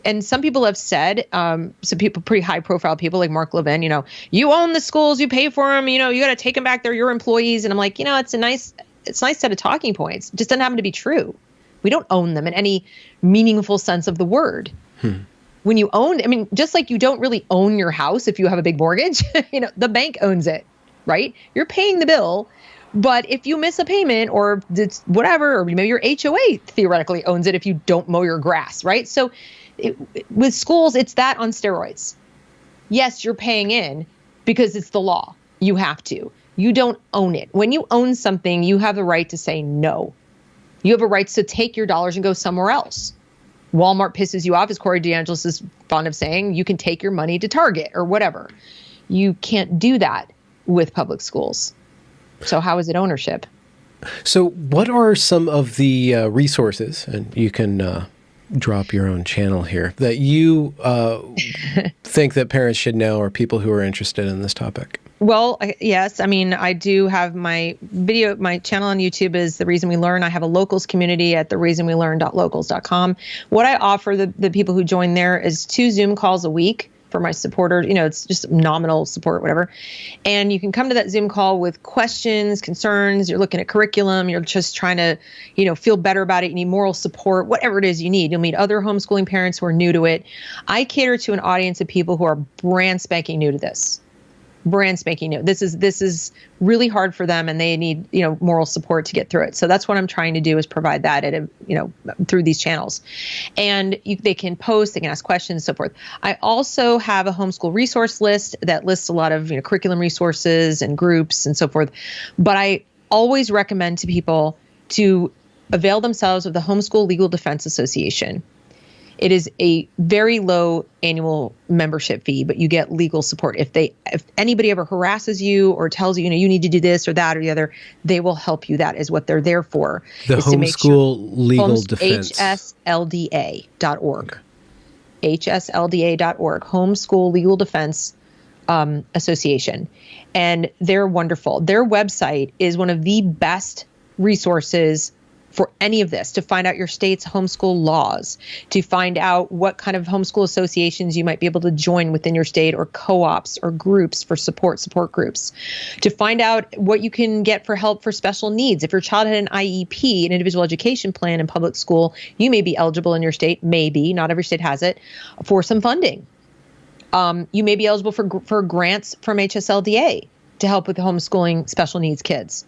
and some people have said, some people, pretty high profile people like Mark Levin, you own the schools, you pay for them, you got to take them back. They're your employees. And I'm like, it's a nice set of talking points. It just doesn't happen to be true. We don't own them in any meaningful sense of the word. When you own, just like you don't really own your house if you have a big mortgage, the bank owns it, right? You're paying the bill. But if you miss a payment or it's whatever, or maybe your HOA theoretically owns it if you don't mow your grass, right? So with schools, it's that on steroids. Yes, you're paying in because it's the law. You have to. You don't own it. When you own something, you have the right to say no. You have a right to take your dollars and go somewhere else. Walmart pisses you off, as Corey DeAngelis is fond of saying, you can take your money to Target or whatever. You can't do that with public schools. So how is it ownership? So what are some of the resources, and you can drop your own channel here, that you think that parents should know, or people who are interested in this topic? Well, yes. I do have my channel on YouTube is The Reason We Learn. I have a locals community at thereasonwelearn.locals.com. What I offer the people who join there is 2 Zoom calls a week for my supporters. It's just nominal support, whatever. And you can come to that Zoom call with questions, concerns. You're looking at curriculum. You're just trying to, feel better about it. You need moral support, whatever it is you need. You'll meet other homeschooling parents who are new to it. I cater to an audience of people who are brand spanking new to this. Brand spanking new. This is really hard for them, and they need, moral support to get through it. So that's what I'm trying to do, is provide that at through these channels. And they can post, they can ask questions, so forth. I also have a homeschool resource list that lists a lot of curriculum resources and groups and so forth. But I always recommend to people to avail themselves of the Homeschool Legal Defense Association. It is a very low annual membership fee, but you get legal support. If anybody ever harasses you or tells you, you need to do this or that or the other, they will help you. That is what they're there for. The Homeschool Legal Defense. HSLDA.org. HSLDA.org. Homeschool Legal Defense Association. And they're wonderful. Their website is one of the best resources for any of this, to find out your state's homeschool laws, to find out what kind of homeschool associations you might be able to join within your state, or co-ops or groups for support groups, to find out what you can get for help for special needs. If your child had an IEP, an individual education plan in public school, you may be eligible in your state, maybe, not every state has it, for some funding. You may be eligible for grants from HSLDA to help with the homeschooling special needs kids.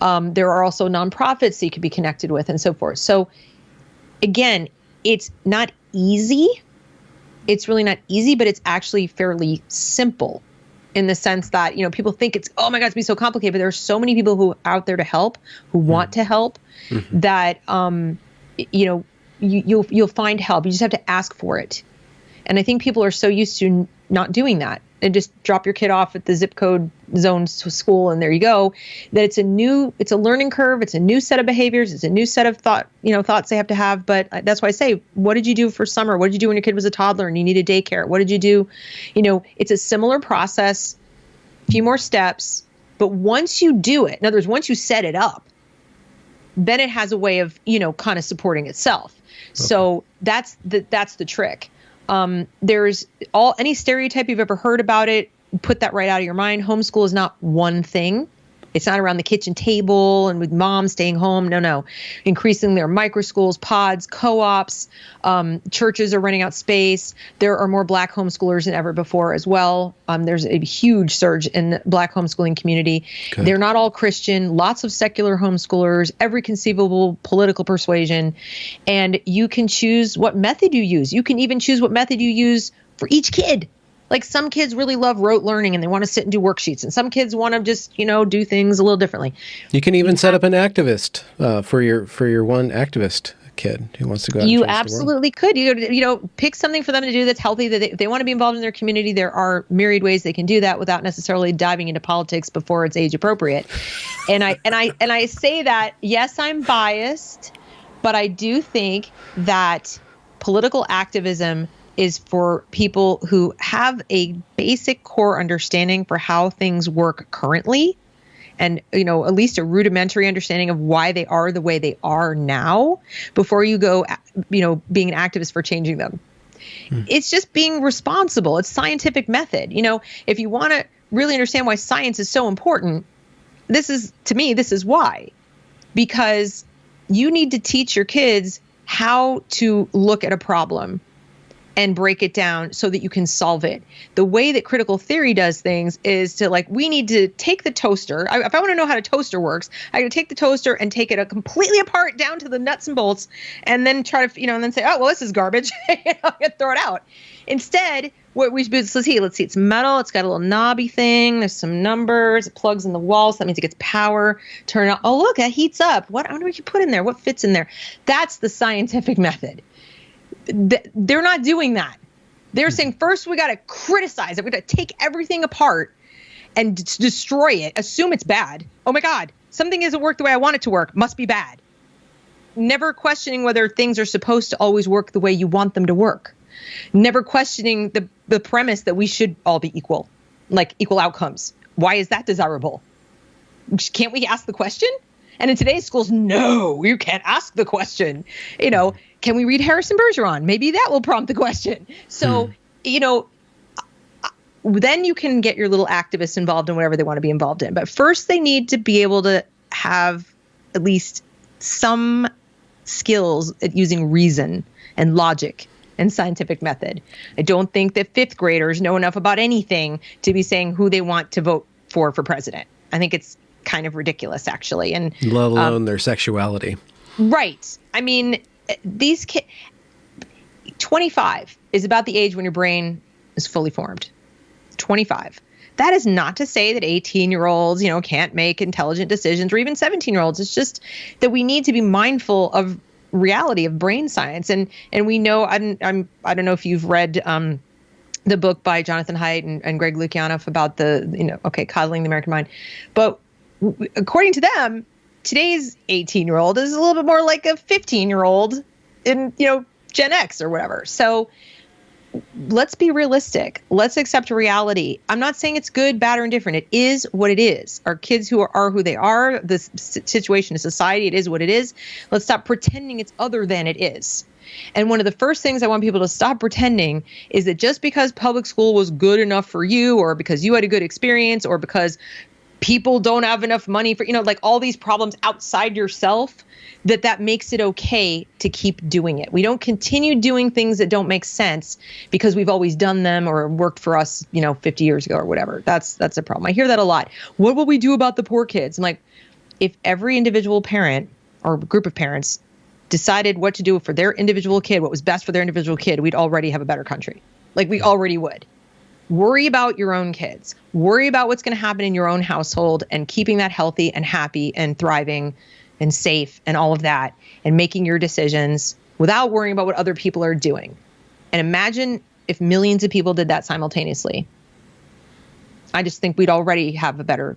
There are also nonprofits that you could be connected with and so forth. So again, it's not easy. It's really not easy, but it's actually fairly simple in the sense that, people think it's, oh my God, it's be so complicated, but there are so many people who are out there to help, who want to help, that, you'll find help. You just have to ask for it. And I think people are so used to not doing that, and just drop your kid off at the zip code zone school and there you go, that it's a learning curve. It's a new set of behaviors. It's a new set of thoughts they have to have. But that's why I say, what did you do for summer? What did you do when your kid was a toddler and you needed daycare? What did you do? It's a similar process, a few more steps. But once you do it, in other words, once you set it up, then it has a way of, kind of supporting itself. Okay. So that's the trick. There's any stereotype you've ever heard about it, put that right out of your mind. Homeschool is not one thing. It's not around the kitchen table and with mom staying home. No. Increasingly, there are micro schools, pods, co-ops. Churches are renting out space. There are more Black homeschoolers than ever before as well. There's a huge surge in the Black homeschooling community. Good. They're not all Christian. Lots of secular homeschoolers, every conceivable political persuasion. And you can choose what method you use. You can even choose what method you use for each kid. Like some kids really love rote learning and they want to sit and do worksheets, and some kids want to just, do things a little differently. You can even set up an activist for your one activist kid who wants to go out and You change absolutely could. You pick something for them to do that's healthy, that if they want to be involved in their community, there are myriad ways they can do that without necessarily diving into politics before it's age appropriate. And I say that, yes, I'm biased, but I do think that political activism is for people who have a basic core understanding for how things work currently, and at least a rudimentary understanding of why they are the way they are now, before you go being an activist for changing them. It's just being responsible. It's scientific method. If you want to really understand why science is so important, this is why. Because you need to teach your kids how to look at a problem and break it down so that you can solve it. The way that critical theory does things is to we need to take the toaster. If I want to know how a toaster works, I got to take the toaster and take it completely apart down to the nuts and bolts, and then try to, and then say, oh, well, this is garbage. Throw it out. Instead, what we should do is, let's see, it's metal. It's got a little knobby thing. There's some numbers. It plugs in the wall. So that means it gets power. Turn it on. Oh, look, that heats up. I wonder what you put in there. What fits in there? That's the scientific method. They're not doing that. They're saying, first, we got to criticize it. We got to take everything apart and destroy it. Assume it's bad. Oh my God, something isn't work the way I want it to work. Must be bad. Never questioning whether things are supposed to always work the way you want them to work. Never questioning the premise that we should all be equal, like equal outcomes. Why is that desirable? Can't we ask the question? And in today's schools, no, you can't ask the question. Can we read Harrison Bergeron? Maybe that will prompt the question. So, then you can get your little activists involved in whatever they want to be involved in. But first, they need to be able to have at least some skills at using reason and logic and scientific method. I don't think that fifth graders know enough about anything to be saying who they want to vote for president. I think it's kind of ridiculous, actually. And let alone their sexuality. Right. I mean, these kids, 25 is about the age when your brain is fully formed. 25. That is not to say that 18-year-olds, can't make intelligent decisions, or even 17-year-olds. It's just that we need to be mindful of reality of brain science. And we know, I don't know if you've read the book by Jonathan Haidt and Greg Lukianoff about coddling the American mind. But according to them, today's 18-year-old is a little bit more like a 15-year-old in, Gen X or whatever. So let's be realistic. Let's accept reality. I'm not saying it's good, bad, or indifferent. It is what it is. Our kids who are who they are, the situation of society, it is what it is. Let's stop pretending it's other than it is. And one of the first things I want people to stop pretending is that just because public school was good enough for you, or because you had a good experience, or because people don't have enough money for, all these problems outside yourself, that makes it okay to keep doing it. We don't continue doing things that don't make sense because we've always done them or worked for us, 50 years ago or whatever. That's a problem. I hear that a lot. What will we do about the poor kids? I'm like, if every individual parent or group of parents decided what to do for their individual kid, what was best for their individual kid, we'd already have a better country. We already would. Worry about your own kids. Worry about what's going to happen in your own household and keeping that healthy and happy and thriving and safe and all of that, and making your decisions without worrying about what other people are doing. And imagine if millions of people did that simultaneously. I just think we'd already have a better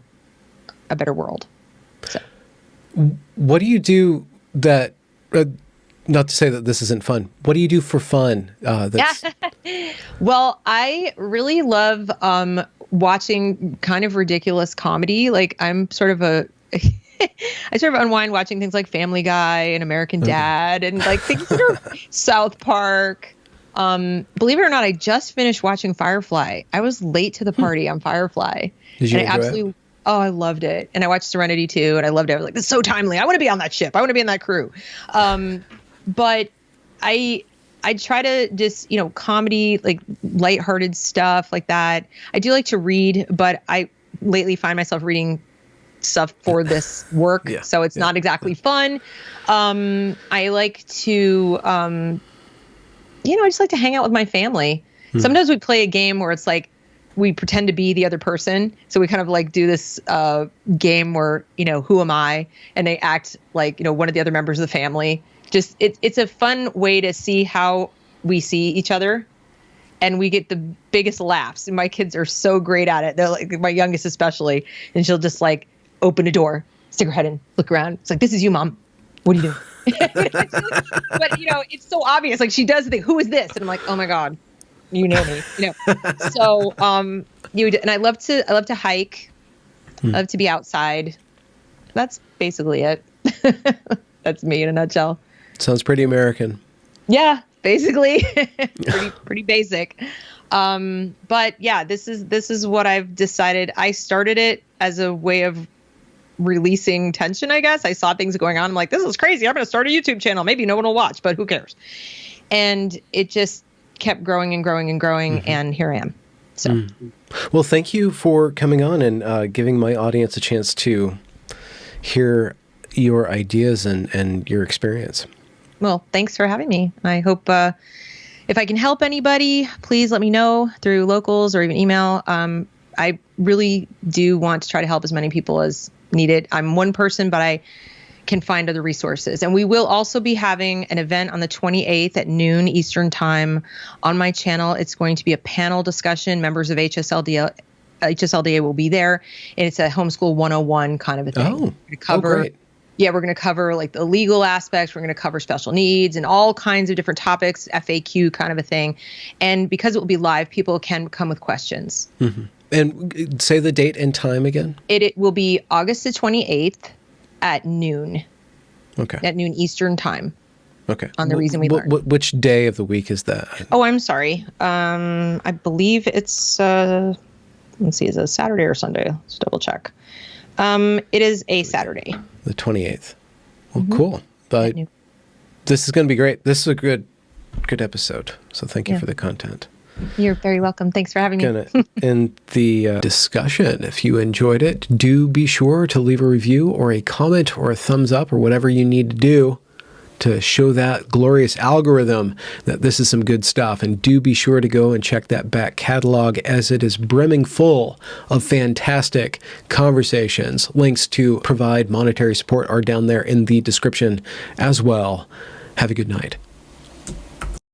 world. So. What do you do that, not to say that this isn't fun, what do you do for fun? Well, I really love watching kind of ridiculous comedy. I'm sort of I sort of unwind watching things like Family Guy and American Dad and things that are South Park. Believe it or not, I just finished watching Firefly. I was late to the party on Firefly. Did you enjoy it? Oh, I loved it. And I watched Serenity too, and I loved it. I was like, this is so timely. I want to be on that ship. I want to be in that crew. But I try to just, comedy, like lighthearted stuff like that. I do like to read, but I lately find myself reading stuff for this work. So it's not exactly fun. I like to, I just like to hang out with my family. Sometimes we play a game where it's like, we pretend to be the other person. So we kind of like do this game where, who am I? And they act like, one of the other members of the family. Just it's a fun way to see how we see each other, and we get the biggest laughs. And my kids are so great at it. They're like, my youngest especially, and she'll just like open a door, stick her head in, look around. It's like, this is you, Mom. What are you doing? But it's so obvious. Like she does the thing. Who is this? And I'm like, oh my God, you know me. So and I love to hike. I love to be outside. That's basically it. That's me in a nutshell. Sounds pretty American. Yeah, basically. pretty basic. But yeah, this is what I've decided. I started it as a way of releasing tension, I guess. I saw things going on. I'm like, this is crazy. I'm going to start a YouTube channel. Maybe no one will watch, but who cares? And it just kept growing and growing and growing. And here I am. So, Well, thank you for coming on and giving my audience a chance to hear your ideas and your experience. Well, thanks for having me. I hope if I can help anybody, please let me know through locals or even email. I really do want to try to help as many people as needed. I'm one person, but I can find other resources. And we will also be having an event on the 28th at noon Eastern time on my channel. It's going to be a panel discussion. Members of HSLDA will be there. And it's a homeschool 101 kind of a thing. Great. Yeah, we're going to cover like the legal aspects. We're going to cover special needs and all kinds of different topics, FAQ kind of a thing. And because it will be live, people can come with questions. And say the date and time again. It will be August the 28th at noon. Okay. At noon Eastern time. Okay. On the reason we learned. Which day of the week is that? Oh, I'm sorry. I believe it's, let's see, is it a Saturday or Sunday? Let's double check. It is a Saturday. The 28th. Well, cool. But this is going to be great. This is a good episode. So thank you for the content. You're very welcome. Thanks for having me. In the discussion, if you enjoyed it, do be sure to leave a review or a comment or a thumbs up or whatever you need to do to show that glorious algorithm that this is some good stuff. And do be sure to go and check that back catalog, as it is brimming full of fantastic conversations. Links to provide monetary support are down there in the description as well. Have a good night.